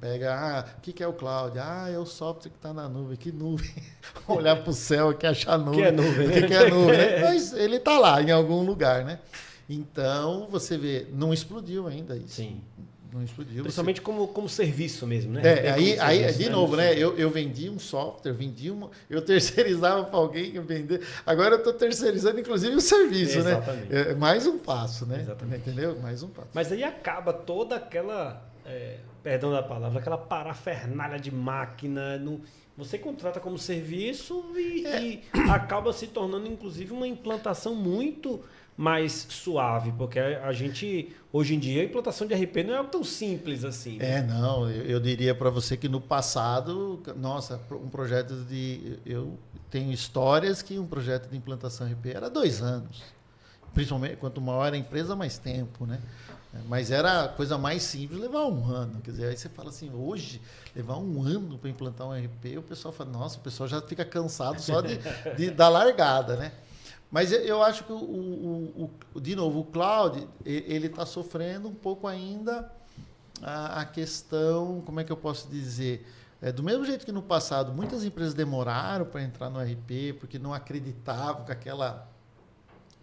S3: pega, o que é o cloud? É o software que está na nuvem. Que nuvem? Olhar para o céu e achar nuvem.
S2: Que é nuvem, né?
S3: O que é nuvem? Né? Mas ele está lá, em algum lugar, né? Então, você vê, não explodiu ainda isso.
S2: Sim.
S3: Não explodiu.
S2: Principalmente como serviço mesmo, né?
S3: Aí de novo, né? Eu vendi um software, eu terceirizava para alguém vender. Agora eu estou terceirizando, inclusive, o serviço,
S2: Exatamente.
S3: né? Mais um passo, né?
S2: Exatamente.
S3: Entendeu? Mais um passo.
S2: Mas aí acaba toda aquela, perdão da palavra, aquela parafernália de máquina. Você contrata como serviço e acaba se tornando, inclusive, uma implantação muito mais suave, porque a gente, hoje em dia, a implantação de RP não é tão simples assim. Né?
S3: Não, eu diria para você que no passado, nossa, um projeto eu tenho histórias que um projeto de implantação RP era 2 anos. Principalmente, quanto maior a empresa, mais tempo, né? Mas era a coisa mais simples levar 1 ano. Quer dizer, aí você fala assim, hoje, levar 1 ano para implantar um RP, o pessoal fala, nossa, o pessoal já fica cansado só da largada, né? Mas eu acho que, de novo, o cloud, ele está sofrendo um pouco ainda a questão, como é que eu posso dizer? Do mesmo jeito que no passado, muitas empresas demoraram para entrar no RP, porque não acreditavam que aquela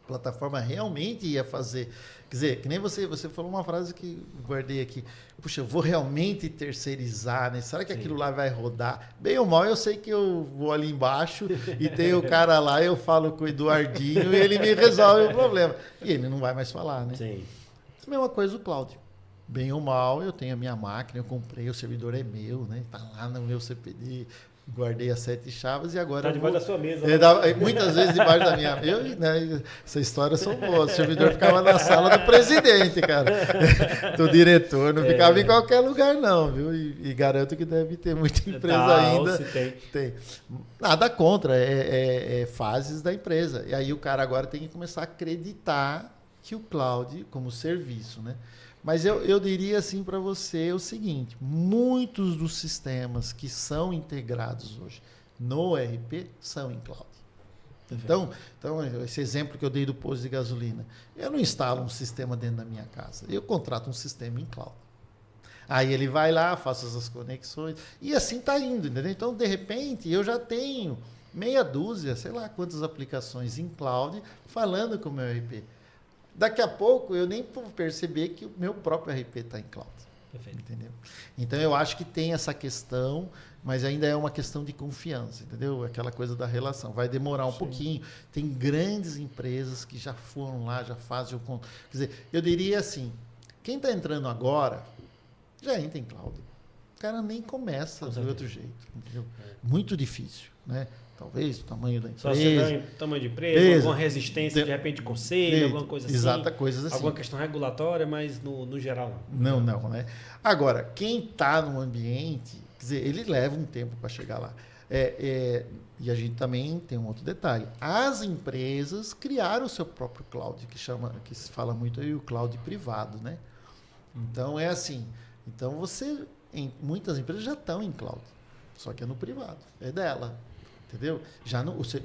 S3: plataforma realmente ia fazer. Quer dizer, que nem você falou uma frase que guardei aqui. Puxa, eu vou realmente terceirizar, né? Será que aquilo lá vai rodar? Bem ou mal, eu sei que eu vou ali embaixo e tem o cara lá, eu falo com o Eduardinho e ele me resolve o problema. E ele não vai mais falar, né?
S2: Sim.
S3: A mesma coisa o cloud. Bem ou mal, eu tenho a minha máquina, eu comprei, o servidor é meu, né? Tá lá no meu CPD, guardei as 7 chaves e agora...
S2: Está debaixo da sua mesa.
S3: Muitas vezes debaixo da minha... Essa história são boas. O servidor ficava na sala do presidente, cara. Do diretor. Não ficava em qualquer lugar, não, viu? E garanto que deve ter muita empresa ainda.
S2: Se tem.
S3: Nada contra. É fases da empresa. E aí o cara agora tem que começar a acreditar que o cloud, como serviço, né? Mas eu diria assim para você o seguinte, muitos dos sistemas que são integrados hoje no RP são em cloud. Então, esse exemplo que eu dei do posto de gasolina, eu não instalo um sistema dentro da minha casa, eu contrato um sistema em cloud. Aí ele vai lá, faço as conexões e assim está indo, entendeu? Então, de repente, eu já tenho meia dúzia, sei lá quantas aplicações em cloud falando com o meu RP. Daqui a pouco eu nem vou perceber que o meu próprio RP está em cloud.
S2: Perfeito.
S3: Entendeu? Então eu acho que tem essa questão, mas ainda é uma questão de confiança, entendeu? Aquela coisa da relação. Vai demorar um pouquinho. Tem grandes empresas que já foram lá, já fazem o... Quer dizer, eu diria assim, quem está entrando agora já entra em cloud. O cara nem começa de outro jeito, entendeu? Muito difícil, né? Talvez o tamanho da empresa.
S2: Só se tamanho de empresa, alguma resistência, de repente, de conselho, alguma coisa assim.
S3: Exata, coisas assim.
S2: Alguma questão regulatória, mas no geral
S3: não. Não, né? Agora, quem está no ambiente, quer dizer, ele leva um tempo para chegar lá. E a gente também tem um outro detalhe. As empresas criaram o seu próprio cloud, que se fala muito aí, o cloud privado, né? Então, é assim. Então, muitas empresas já estão em cloud, só que é no privado, é dela. Entendeu?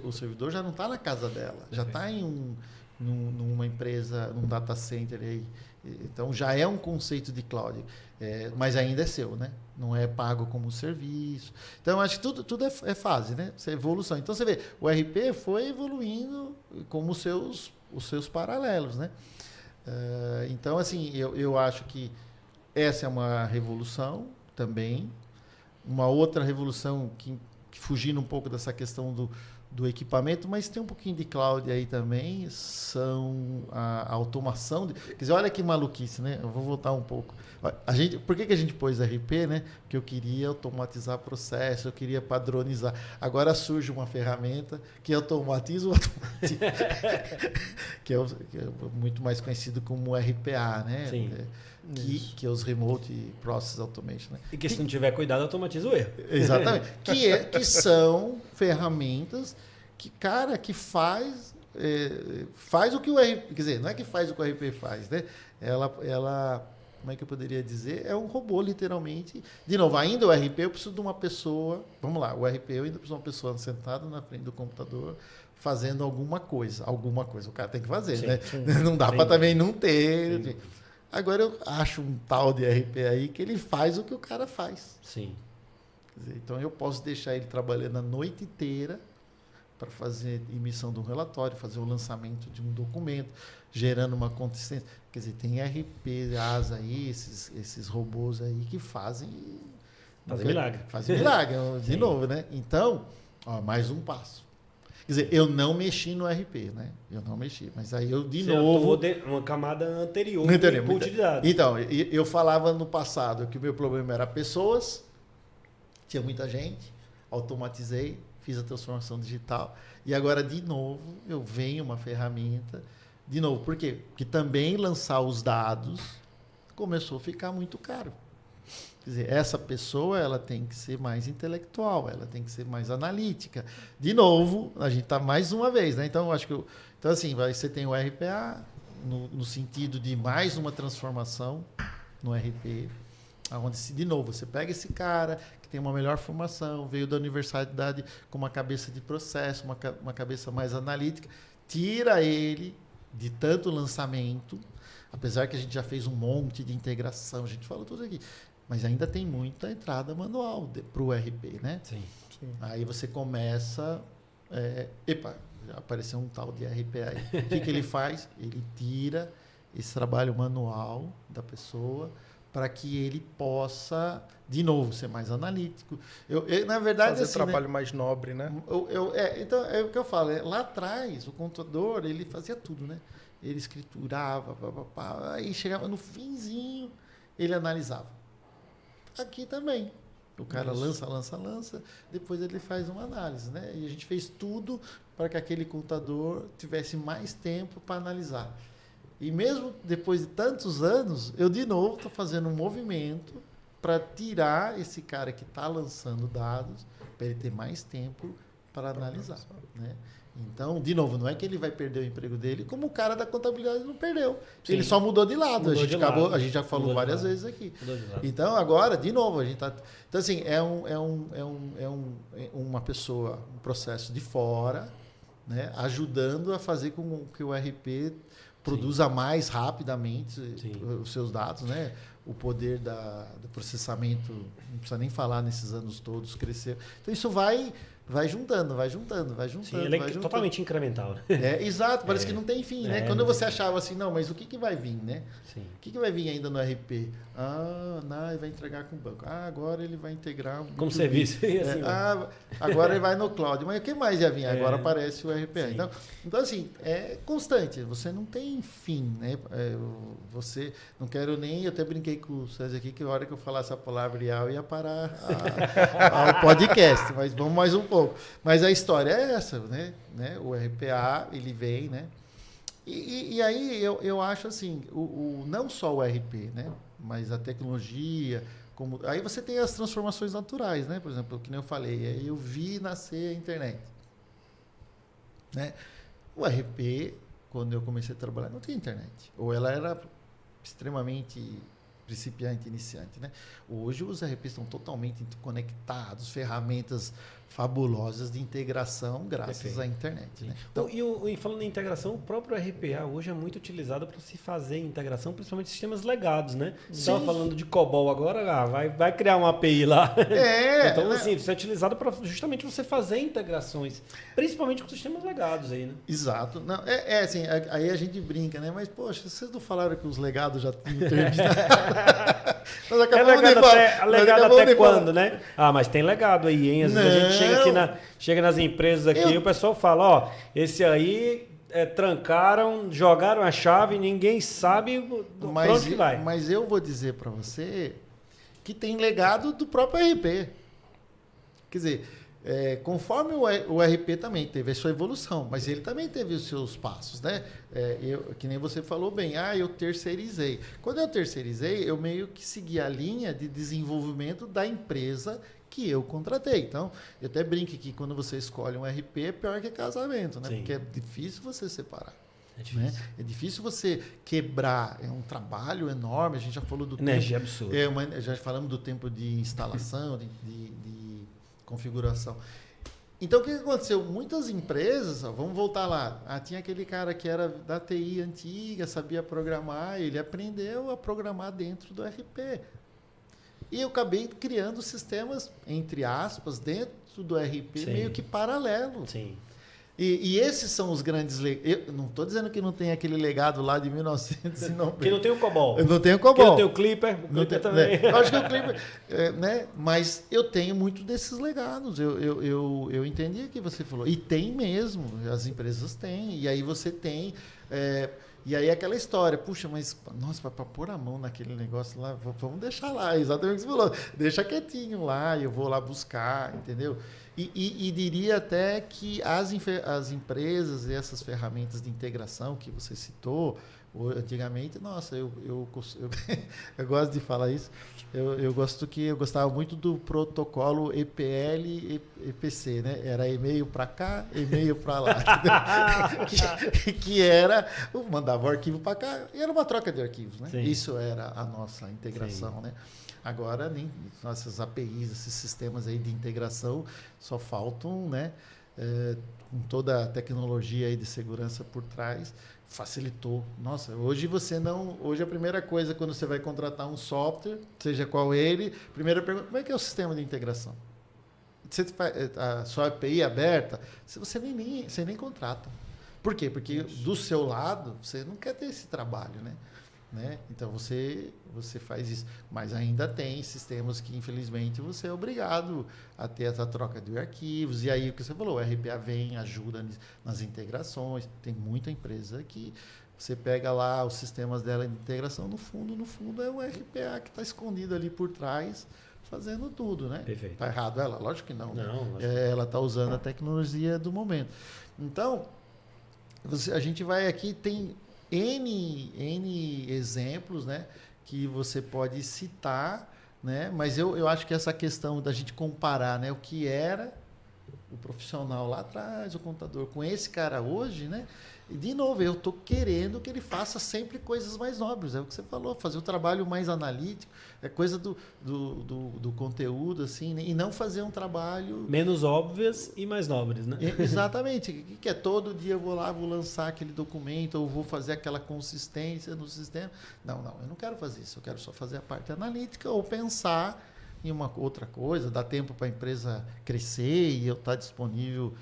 S3: O servidor já não está na casa dela, já está numa empresa, num data center aí. Então já é um conceito de cloud, mas ainda é seu, né? Não é pago como serviço. Então acho que tudo é fase, né? Isso é evolução. Então você vê, o RP foi evoluindo como os seus paralelos, né? Então assim, eu acho que essa é uma revolução também. Uma outra revolução que fugindo um pouco dessa questão do equipamento, mas tem um pouquinho de cloud aí também, são a automação. Quer dizer, olha que maluquice, né? Eu vou voltar um pouco. Por que a gente pôs RP, né? Porque eu queria automatizar processo, eu queria padronizar. Agora surge uma ferramenta que automatiza o automatismo, que é muito mais conhecido como RPA, né?
S2: Sim.
S3: Que é os Remote Process Automation. Né?
S2: E que se não tiver cuidado, automatiza o erro.
S3: Exatamente. que são ferramentas que faz o que o RP... Quer dizer, não é que faz o que o RP faz, né? Ela como é que eu poderia dizer? É um robô, literalmente. De novo, ainda o RP eu preciso de uma pessoa... Vamos lá, o RP eu ainda preciso de uma pessoa sentada na frente do computador fazendo alguma coisa. Alguma coisa. O cara tem que fazer, né? Sim. Não dá para também não ter... Sim. Agora eu acho um tal de RP aí que ele faz o que o cara faz.
S2: Sim.
S3: Quer dizer, então eu posso deixar ele trabalhando a noite inteira para fazer emissão de um relatório, fazer o lançamento de um documento, gerando uma consistência. Quer dizer, tem RPAs aí, esses robôs aí que fazem
S2: milagre.
S3: Fazem milagre, de novo, né? Então, mais um passo. Quer dizer, eu não mexi no RP, né? Eu não mexi. Mas aí eu, de novo...
S2: uma camada anterior de input de dados.
S3: Então, eu falava no passado que o meu problema era pessoas, tinha muita gente, automatizei, fiz a transformação digital. E agora, de novo, eu venho uma ferramenta. De novo, por quê? Porque também lançar os dados começou a ficar muito caro. Quer dizer, essa pessoa ela tem que ser mais intelectual, ela tem que ser mais analítica. De novo, a gente está mais uma vez, né? Então, acho que então assim, você tem o RPA no sentido de mais uma transformação no RP, onde de novo você pega esse cara que tem uma melhor formação, veio da universidade com uma cabeça de processo, uma cabeça mais analítica, tira ele de tanto lançamento, apesar que a gente já fez um monte de integração, a gente falou tudo aqui. Mas ainda tem muita entrada manual para o RP, né?
S2: Sim.
S3: Aí você começa... já apareceu um tal de RP aí. O que ele faz? Ele tira esse trabalho manual da pessoa para que ele possa, de novo, ser mais analítico. Na verdade,
S4: fazer
S3: assim,
S4: trabalho mais nobre, né?
S3: Então, é o que eu falo. Lá atrás, o contador, ele fazia tudo, né? Ele escriturava, aí chegava no finzinho, ele analisava. Aqui também. O cara lança, depois ele faz uma análise, né? E a gente fez tudo para que aquele contador tivesse mais tempo para analisar. E mesmo depois de tantos anos, eu de novo estou fazendo um movimento para tirar esse cara que está lançando dados, para ele ter mais tempo para analisar, né? Então, de novo, não é que ele vai perder o emprego dele, como o cara da contabilidade não perdeu. Sim. Ele só mudou de lado. A gente já falou várias vezes aqui. Então, agora, de novo, a gente está... Então, assim, uma pessoa, um processo de fora, né, ajudando a fazer com que o RP produza mais rapidamente os seus dados, né? O poder do processamento, não precisa nem falar nesses anos todos, cresceu. Então, isso vai vai juntando.
S2: Sim, ele é totalmente incremental, né?
S3: Exato, parece que não tem fim, né? Quando você achava assim, não, mas o que vai vir, né?
S2: Sim.
S3: O que vai vir ainda no RP? Não, ele vai entregar com o banco. Agora ele vai integrar um
S2: como serviço. E assim,
S3: agora ele vai no cloud. Mas o que mais ia vir? Agora aparece o RPA.
S2: Sim.
S3: Então, assim, é constante. Você não tem fim, né? Você, não quero nem... Eu até brinquei com o César aqui, que a hora que eu falasse a palavra eu ia parar o podcast. Mas vamos mais um pouco. Mas a história é essa, né? O RPA, ele vem, né? E aí eu acho assim, não só o RP, né? Mas a tecnologia, aí você tem as transformações naturais, né? Por exemplo, que nem eu falei, eu vi nascer a internet. Né? O RP, quando eu comecei a trabalhar, não tinha internet. Ou ela era extremamente principiante, iniciante. Né? Hoje os RPs estão totalmente conectados, ferramentas fabulosas de integração graças à internet. Né?
S2: Então, e falando em integração, o próprio RPA hoje é muito utilizado para se fazer integração, principalmente sistemas legados, né? Você estava falando de COBOL agora, vai criar uma API lá. Então, assim, isso é utilizado para justamente você fazer integrações, principalmente com sistemas legados aí, né?
S3: Exato. Não, assim, aí a gente brinca, né? Mas, poxa, vocês não falaram que os legados já tinham terminado? Nós acabamos
S2: legado até quando, né? Mas tem legado aí, hein? Às vezes a gente chega nas empresas aqui e o pessoal fala, esse aí trancaram, jogaram a chave, ninguém sabe para onde que vai.
S3: Mas eu vou dizer para você que tem legado do próprio RP. Quer dizer, conforme o RP também teve a sua evolução, mas ele também teve os seus passos, né? Que nem você falou bem, eu terceirizei. Quando eu terceirizei, eu meio que segui a linha de desenvolvimento da empresa que eu contratei. Então, eu até brinco que quando você escolhe um RP, é pior que casamento, né? Sim. Porque é difícil você separar.
S2: É difícil.
S3: Né? É difícil você quebrar. É um trabalho enorme. A gente já falou do
S2: energia
S3: tempo.
S2: Absurda.
S3: Já falamos do tempo de instalação, de configuração. Então, o que aconteceu? Muitas empresas, vamos voltar lá. Tinha aquele cara que era da TI antiga, sabia programar, ele aprendeu a programar dentro do RP. E eu acabei criando sistemas, entre aspas, dentro do RP, sim, meio que paralelo.
S2: Sim.
S3: E esses são os grandes... Eu não estou dizendo que não tem aquele legado lá de 1990.
S2: Que não tem o COBOL.
S3: Eu não tenho o COBOL.
S2: Que não tem o Clipper. O Clipper também.
S3: Eu acho que o Clipper... né? Mas eu tenho muito desses legados. Eu entendi o que você falou. E tem mesmo. As empresas têm. E aí você tem... E aí aquela história, puxa, mas, nossa, para pôr a mão naquele negócio lá, vamos deixar lá, exatamente o que você falou, deixa quietinho lá, eu vou lá buscar, entendeu? E diria até que as empresas e essas ferramentas de integração que você citou, antigamente, nossa, eu gosto de falar isso, eu gostava muito do protocolo EPL e EPC, né? Era e-mail para cá, e-mail para lá. que era, eu mandava o arquivo para cá, e era uma troca de arquivos, né? Sim. Isso era a nossa integração, sim, né? Agora, nem nossas APIs, esses sistemas aí de integração, só faltam, né? Com toda a tecnologia aí de segurança por trás, facilitou. Nossa, hoje a primeira coisa quando você vai contratar um software, seja qual ele, primeira pergunta, como é que é o sistema de integração? A sua API aberta, você nem contrata. Por quê? Porque do seu lado, você não quer ter esse trabalho, né? Então você faz isso, mas ainda tem sistemas que infelizmente você é obrigado a ter essa troca de arquivos, e aí o que você falou, o RPA vem, ajuda nas integrações, tem muita empresa que você pega lá os sistemas dela de integração, no fundo é o RPA que está escondido ali por trás, fazendo tudo, né?
S2: Perfeito.
S3: Está errado ela? Lógico que não.
S2: Não,
S3: ela está usando a tecnologia do momento. Então, a gente vai aqui, tem N exemplos, né, que você pode citar, né, mas eu acho que essa questão da gente comparar, né, o que era o profissional lá atrás, o contador, com esse cara hoje, né, e de novo, eu estou querendo que ele faça sempre coisas mais nobres, é o que você falou, fazer o trabalho mais analítico, é coisa do conteúdo, assim, né, e não fazer um trabalho...
S2: menos óbvias e mais nobres, né?
S3: Exatamente, que é todo dia eu vou lá, vou lançar aquele documento, ou vou fazer aquela consistência no sistema. Não, eu não quero fazer isso, eu quero só fazer a parte analítica, ou pensar e uma outra coisa, dá tempo para a empresa crescer e eu estar disponível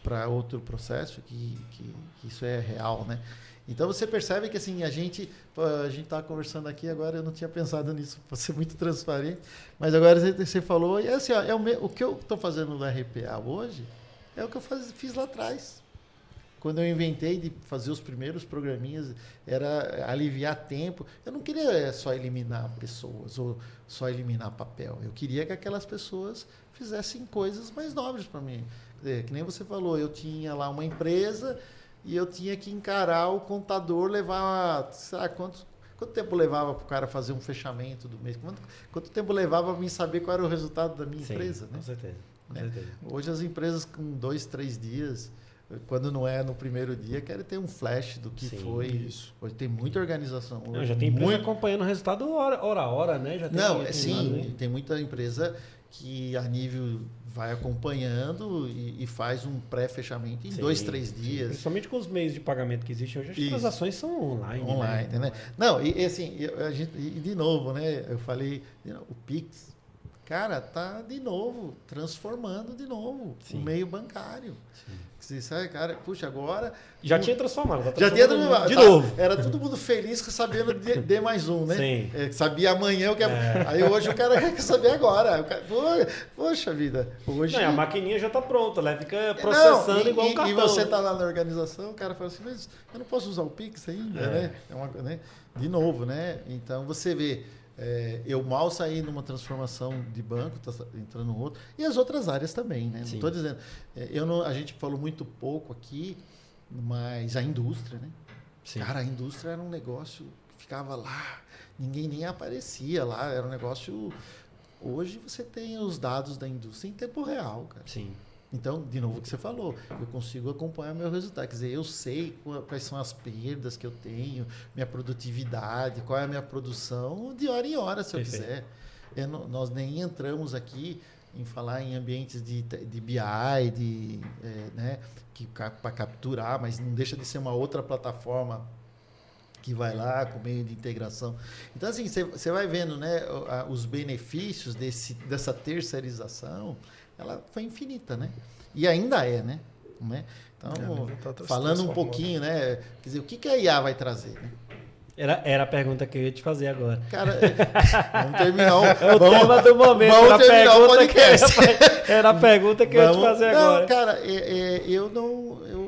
S3: para outro processo, que isso é real, né? Então você percebe que assim, a gente está conversando aqui agora, eu não tinha pensado nisso, para ser muito transparente, mas agora você falou, e assim, ó, o que eu estou fazendo no RPA hoje é o que eu fiz lá atrás. Quando eu inventei de fazer os primeiros programinhas, era aliviar tempo. Eu não queria só eliminar pessoas ou só eliminar papel. Eu queria que aquelas pessoas fizessem coisas mais nobres para mim. Que nem você falou, eu tinha lá uma empresa e eu tinha que encarar o contador, levar, sei lá, quanto tempo levava para o cara fazer um fechamento do mês? Quanto tempo levava para mim saber qual era o resultado da minha empresa?
S2: Com certeza. Com certeza.
S3: Hoje as empresas com 2, 3 dias... Quando não é no primeiro dia, querem ter um flash do que foi. Isso. Hoje tem muita organização.
S2: Hoje já tem empresa acompanhando o resultado hora a hora, né? Já tem
S3: tem muita empresa que a nível vai acompanhando e faz um pré-fechamento em 2, 3 dias.
S2: Principalmente com os meios de pagamento que existem hoje, as transações são online.
S3: Online, né? Não, e assim, de novo, né? Eu falei, o Pix, cara, tá de novo, transformando de novo o meio bancário. Sim. Você sabe, cara, puxa, agora...
S2: Já tinha transformado.
S3: Já tinha transformado.
S2: De novo.
S3: Era todo mundo feliz sabendo de mais um, né?
S2: Sim.
S3: Sabia amanhã o que... Aí hoje o cara quer saber agora. Poxa vida. Hoje...
S2: Não, a maquininha já está pronta, né? Fica processando igual um cartão.
S3: E você está lá na organização, o cara fala assim, mas eu não posso usar o Pix ainda, né? Né? De novo, né? Então você vê... eu mal saí numa transformação de banco, tá entrando no outro, e as outras áreas também, né? Não estou dizendo. A gente falou muito pouco aqui, mas a indústria, né? Sim. Cara, a indústria era um negócio que ficava lá, ninguém nem aparecia lá, era um negócio. Hoje você tem os dados da indústria em tempo real, cara.
S2: Sim.
S3: Então, de novo o que você falou, eu consigo acompanhar meu resultado. Quer dizer, eu sei quais são as perdas que eu tenho, minha produtividade, qual é a minha produção, de hora em hora, se eu quiser. Nós nem entramos aqui em falar em ambientes de BI, né, para capturar, mas não deixa de ser uma outra plataforma que vai lá com meio de integração. Então, assim, você vai vendo, né, os benefícios dessa terceirização. Ela foi infinita, né? E ainda é, né? Então, falando um pouquinho, né? Quer dizer, o que a IA vai trazer, né?
S2: Era a pergunta que eu ia te fazer agora.
S3: Cara, vamos terminar
S2: o tema do momento.
S3: Vamos terminar o podcast.
S2: Era a pergunta que eu ia te fazer agora.
S3: Não, cara,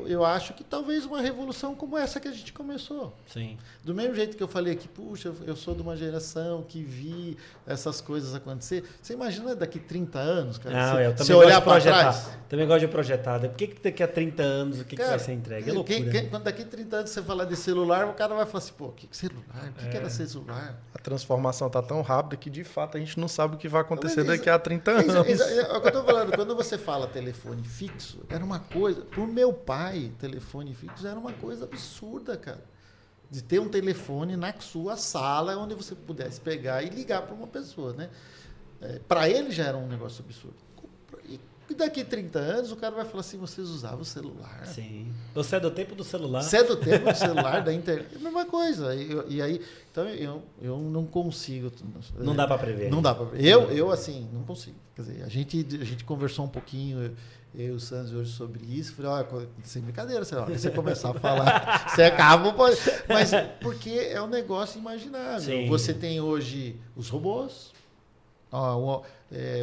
S3: eu acho que talvez uma revolução como essa que a gente começou.
S2: Sim.
S3: Do mesmo jeito que eu falei aqui, puxa, eu sou de uma geração que vi essas coisas acontecer. Você imagina daqui 30 anos, cara?
S2: Eu também
S3: você olhar para trás.
S2: Também gosto de projetar. Por que daqui a 30 anos o que vai ser entregue? É loucura.
S3: Quando daqui a 30 anos você falar de celular, o cara vai falar assim, pô, que celular? O que era celular?
S4: A transformação está tão rápida que, de fato, a gente não sabe o que vai acontecer daqui a 30 anos.
S3: É o que eu estou falando. Quando você fala telefone fixo, era uma coisa... Para o meu pai, telefone fixo era uma coisa absurda, cara. De ter um telefone na sua sala, onde você pudesse pegar e ligar para uma pessoa, né? Para ele já era um negócio absurdo. E daqui a 30 anos o cara vai falar assim, vocês usavam o celular.
S2: Sim. Você é do tempo do celular.
S3: Você é do tempo do celular, da internet. É a mesma coisa. E aí, então eu não consigo.
S2: Não dá para prever.
S3: Não dá para prever. Eu, assim, não consigo. Quer dizer, a gente conversou um pouquinho, eu e o Santos hoje sobre isso. Falei, olha, sem brincadeira, você começar a falar, você acaba. Mas porque é um negócio imaginável. Sim. Você tem hoje os robôs.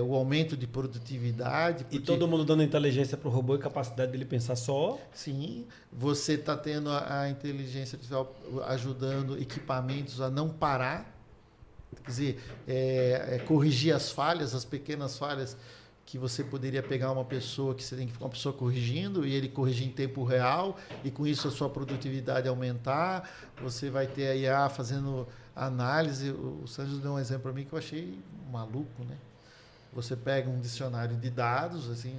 S3: O aumento de produtividade.
S2: E todo mundo dando inteligência para o robô e capacidade dele pensar só.
S3: Sim, você está tendo a inteligência artificial ajudando equipamentos a não parar, quer dizer, corrigir as falhas, as pequenas falhas que você poderia pegar uma pessoa, que você tem que ficar uma pessoa corrigindo, e ele corrigir em tempo real, e com isso a sua produtividade aumentar. Você vai ter a IA fazendo análise. O Sérgio deu um exemplo para mim que eu achei maluco, né? Você pega um dicionário de dados, assim,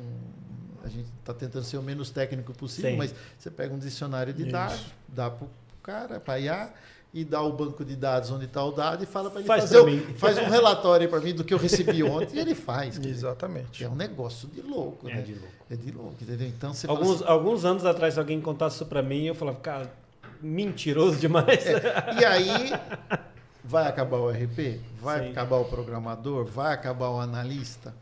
S3: a gente está tentando ser o menos técnico possível, sim, mas você pega um dicionário de dados, dá para o cara, para a IA, e dá o banco de dados onde está o dado e fala para ele faz um relatório para mim do que eu recebi ontem, e ele faz.
S4: Exatamente.
S3: É um negócio de louco, né? É de louco, entendeu? Então, você
S2: alguns anos atrás, se alguém contasse isso para mim, eu falava, cara, mentiroso demais.
S3: E aí, vai acabar o RP? Vai
S2: Sim.
S3: acabar o programador? Vai acabar o analista?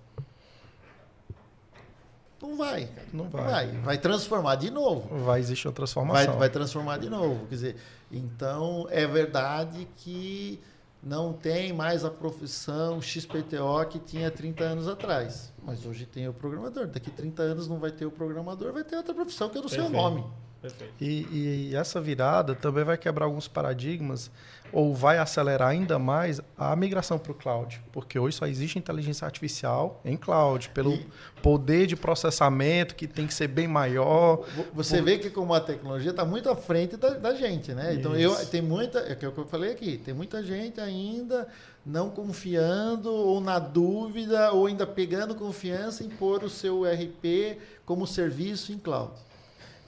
S3: Não vai, cara.
S4: Não vai.
S3: Vai transformar de novo.
S4: Vai existir uma transformação.
S3: Vai transformar de novo. Quer dizer, então é verdade que não tem mais a profissão XPTO que tinha 30 anos atrás. Mas hoje tem o programador. Daqui 30 anos não vai ter o programador, vai ter outra profissão que é do seu nome.
S2: Perfeito.
S4: E essa virada também vai quebrar alguns paradigmas ou vai acelerar ainda mais a migração para o cloud. Porque hoje só existe inteligência artificial em cloud, pelo poder de processamento que tem que ser bem maior.
S3: Você vê que como a tecnologia está muito à frente da gente, né? Então, tem muita, é o que eu falei aqui, tem muita gente ainda não confiando ou na dúvida ou ainda pegando confiança em pôr o seu RP como serviço em cloud.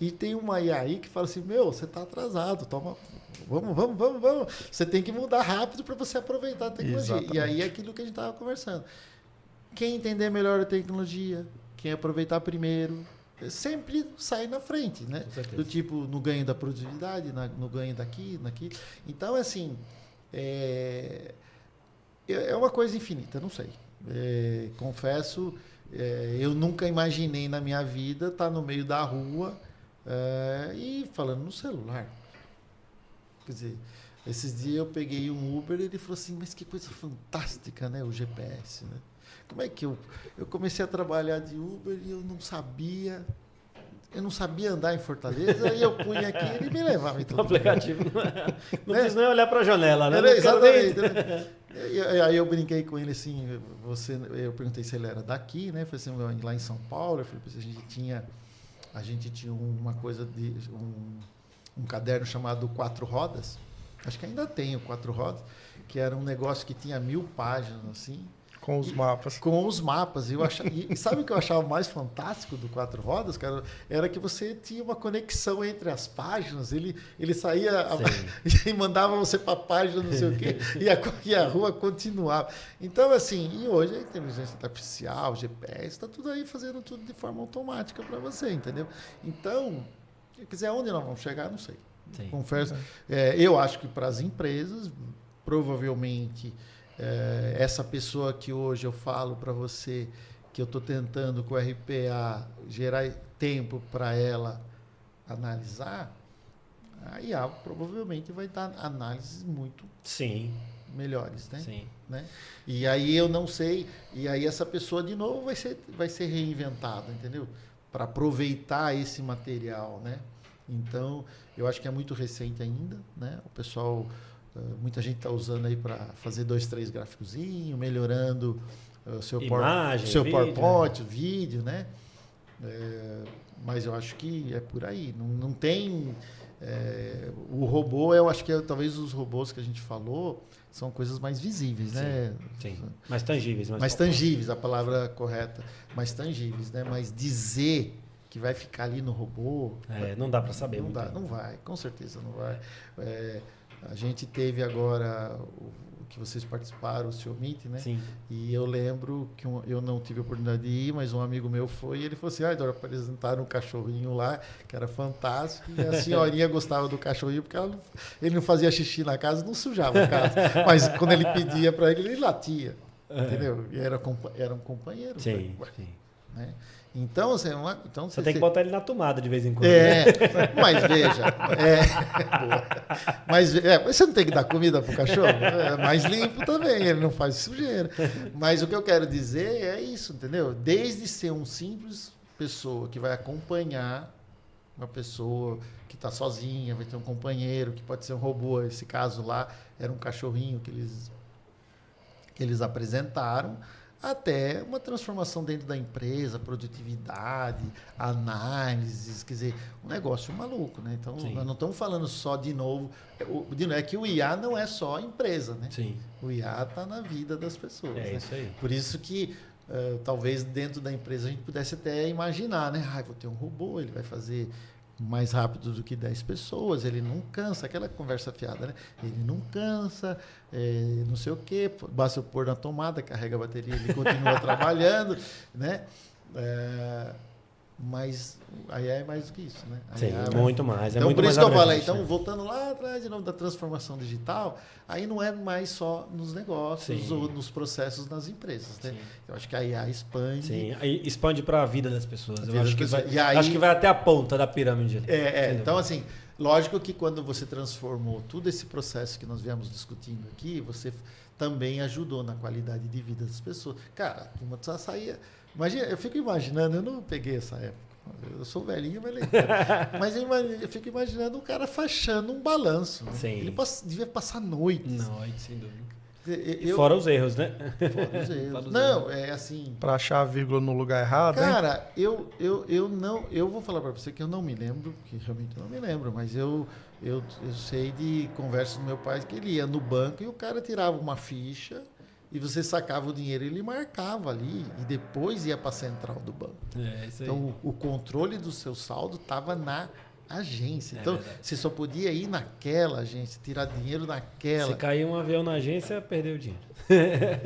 S3: E tem uma IA aí que fala assim, você está atrasado, vamos. Você tem que mudar rápido para você aproveitar a tecnologia.
S4: Exatamente.
S3: E aí é aquilo que a gente estava conversando. Quem entender melhor a tecnologia, quem aproveitar primeiro, sempre sai na frente, né? Do tipo, no ganho da produtividade, no ganho daqui. Então, assim, é uma coisa infinita, não sei. Confesso, eu nunca imaginei na minha vida estar no meio da rua e falando no celular. Quer dizer, esses dias eu peguei um Uber e ele falou assim, mas que coisa fantástica, né? O GPS, né? Como é que eu comecei a trabalhar de Uber e eu não sabia andar em Fortaleza, e eu punha aqui e ele me levava em todo
S2: O aplicativo não precisa nem olhar para a janela, né?
S3: Exatamente. Né? E aí eu brinquei com ele assim, eu perguntei se ele era daqui, né? Falei assim, lá em São Paulo, eu falei, a gente tinha uma coisa de um caderno chamado Quatro Rodas, acho que ainda tem o Quatro Rodas, que era um negócio que tinha 1000 páginas, assim.
S4: Com os mapas.
S3: Com os mapas. E sabe o que eu achava mais fantástico do Quatro Rodas, cara? Era que você tinha uma conexão entre as páginas. Ele saía e mandava você para a página, não sei o quê, e a rua continuava. Então, assim, e hoje a inteligência artificial, GPS, está tudo aí fazendo tudo de forma automática para você, entendeu? Então, quer dizer, onde nós vamos chegar, não sei.
S2: Sim.
S3: Confesso. Eu acho que para as empresas, provavelmente... essa pessoa que hoje eu falo para você que eu estou tentando com o RPA gerar tempo para ela analisar, a IA provavelmente vai dar análises muito melhores, né?
S2: Sim.
S3: Né? E aí eu não sei, e aí essa pessoa de novo vai ser reinventada, entendeu? Para aproveitar esse material, né? Então, eu acho que é muito recente ainda, né? O pessoal... muita gente está usando aí para fazer 2, 3 gráficozinhos, melhorando o seu PowerPoint, o vídeo, né? Mas eu acho que é por aí. Não tem... o robô, eu acho que talvez os robôs que a gente falou são coisas mais visíveis, né?
S2: Sim. Mais tangíveis.
S3: Mais tangíveis, a palavra correta. Mais tangíveis, né? Mas dizer que vai ficar ali no robô...
S2: não dá para saber.
S3: Não vai, com certeza não vai. A gente teve agora o que vocês participaram, o seu Meet, né?
S2: Sim.
S3: E eu lembro que eu não tive a oportunidade de ir, mas um amigo meu foi e ele falou assim, apresentaram um cachorrinho lá, que era fantástico, e a senhorinha gostava do cachorrinho porque ele não fazia xixi na casa, não sujava a casa. Mas quando ele pedia para ele latia, entendeu? E era um companheiro.
S2: Sim.
S3: Né? Então, você
S2: tem que botar ele na tomada de vez em quando.
S3: Mas veja. Mas você não tem que dar comida para o cachorro? É mais limpo também, ele não faz sujeira. Mas o que eu quero dizer é isso, entendeu? Desde ser um simples pessoa que vai acompanhar uma pessoa que está sozinha, vai ter um companheiro, que pode ser um robô. Esse caso lá era um cachorrinho que eles apresentaram, até uma transformação dentro da empresa, produtividade, análises, quer dizer, um negócio maluco, né? Então, nós não estamos falando só de novo, é que o IA não é só a empresa, né?
S2: Sim.
S3: O IA está na vida das pessoas.
S2: É
S3: né?
S2: isso aí.
S3: Por isso que talvez dentro da empresa a gente pudesse até imaginar, né? Vou ter um robô, ele vai fazer mais rápido do que 10 pessoas, ele não cansa, aquela conversa fiada, né? Ele não cansa, não sei o quê, basta eu pôr na tomada, carrega a bateria, ele continua trabalhando, né? Mas aí é mais do que isso, né? Aí
S2: Sim,
S3: é
S2: muito mais.
S3: Então,
S2: muito
S3: por
S2: mais
S3: isso que eu falei,
S2: abrangente,
S3: então,
S2: né?
S3: voltando lá atrás de novo da transformação digital, aí não é mais só nos negócios
S2: Sim.
S3: ou nos processos nas empresas, né?
S2: Sim.
S3: Eu acho que a IA expande.
S2: Sim, aí expande para a vida das pessoas.
S3: A
S2: Eu
S3: vida
S2: acho
S3: das
S2: que, vai,
S3: pessoas. E aí-
S2: acho que vai até a ponta da pirâmide ali.
S3: Então, assim, lógico que quando você transformou todo esse processo que nós viemos discutindo aqui, você também ajudou na qualidade de vida das pessoas. Cara, a turma só saía... Imagina, eu fico imaginando, eu não peguei essa época, eu sou velhinho, mas eu fico imaginando um cara fachando um balanço. Né?
S2: Sim.
S3: Ele devia passar noites.
S2: Não, aí sem dúvida.
S3: Eu,
S2: Fora os erros, né?
S3: fora os erros.
S2: Fora os
S3: Não, é assim...
S4: Para achar a vírgula no lugar errado, hein?
S3: Cara, eu vou falar para você que eu não me lembro, que realmente eu não me lembro, mas eu sei de conversas do meu pai que ele ia no banco e o cara tirava uma ficha e você sacava o dinheiro e ele marcava ali e depois ia para a central do banco.
S2: É, isso aí.
S3: Então o controle do seu saldo estava na agência. Então
S2: verdade.
S3: você só podia ir naquela agência, tirar dinheiro naquela.
S2: Se cair um avião na agência, perdeu o dinheiro.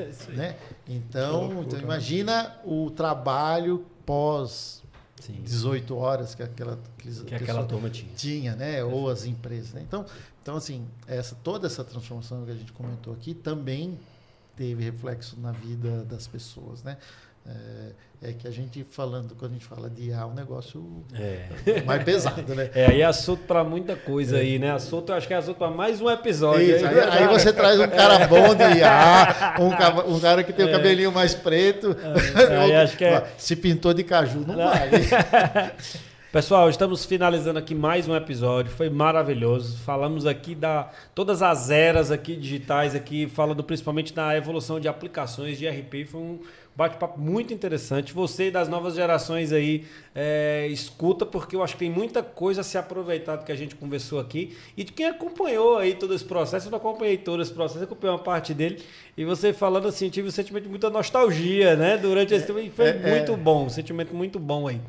S2: Isso aí.
S3: Né? Então,
S4: loucura,
S3: imagina o trabalho pós
S2: Sim.
S3: 18 horas que aquela
S2: turma tinha.
S3: tinha, né? Ou as empresas. Né? Então assim, toda essa transformação que a gente comentou aqui também teve reflexo na vida das pessoas, né? É que a gente falando, quando a gente fala de IA, um negócio mais pesado, né?
S2: Aí é assunto para muita coisa aí, né? Assunto, acho que é assunto para mais um episódio.
S3: Isso, aí você traz um cara bom de IA, um cara que tem o cabelinho mais preto.
S2: Aí acho que
S3: Se pintou de caju, não vai.
S2: Pessoal, estamos finalizando aqui mais um episódio, foi maravilhoso. Falamos aqui todas as eras aqui digitais, aqui falando principalmente da evolução de aplicações de RP. Foi um bate-papo muito interessante. Você das novas gerações aí, escuta, porque eu acho que tem muita coisa a se aproveitar do que a gente conversou aqui. E de quem acompanhou aí todo esse processo, eu não acompanhei todo esse processo, acompanhei uma parte dele. E você falando assim, tive um sentimento de muita nostalgia, né? Durante esse tempo, e foi muito bom, um sentimento muito bom aí.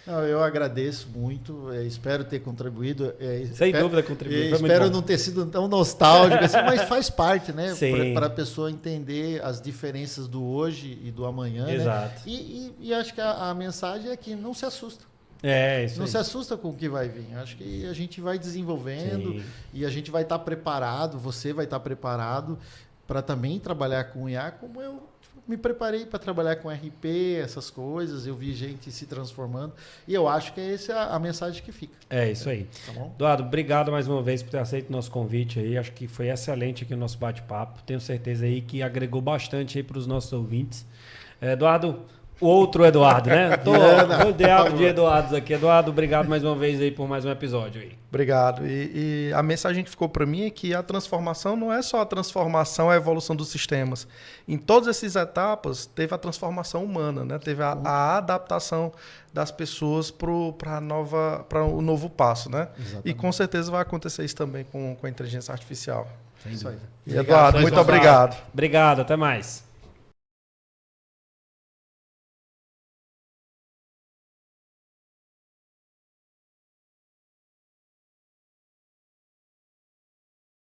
S3: Não, eu agradeço muito, espero ter contribuído.
S2: Sem dúvida contribuiu. Foi muito
S3: Espero
S2: bom.
S3: não ter sido tão nostálgico, assim, mas faz parte, né?
S2: Sim.
S3: Para a pessoa entender as diferenças do hoje e do amanhã.
S2: Exato.
S3: Né? E acho que a mensagem é que não se assusta.
S2: Isso
S3: Não
S2: aí.
S3: se assusta com o que vai vir. Acho que a gente vai desenvolvendo
S2: Sim.
S3: e a gente vai estar preparado, você vai estar preparado para também trabalhar com IA, como eu me preparei para trabalhar com RP, essas coisas, eu vi gente se transformando e eu acho que essa é a mensagem que fica.
S2: É isso aí.
S3: Tá bom?
S2: Eduardo, obrigado mais uma vez por ter aceito o nosso convite aí. Acho que foi excelente aqui o nosso bate-papo. Tenho certeza aí que agregou bastante aí para os nossos ouvintes. Eduardo, o outro Eduardo, né? Tô rodeado de Eduardos aqui. Eduardo, obrigado mais uma vez aí por mais um episódio aí.
S4: Obrigado. E a mensagem que ficou para mim é que a transformação não é só a transformação, a evolução dos sistemas. Em todas essas etapas, teve a transformação humana, né? Teve a adaptação das pessoas para o novo passo, né?
S3: Exatamente.
S4: E com certeza vai acontecer isso também com a inteligência artificial.
S3: Isso aí.
S4: E, Eduardo, muito obrigado.
S2: Obrigado, até mais.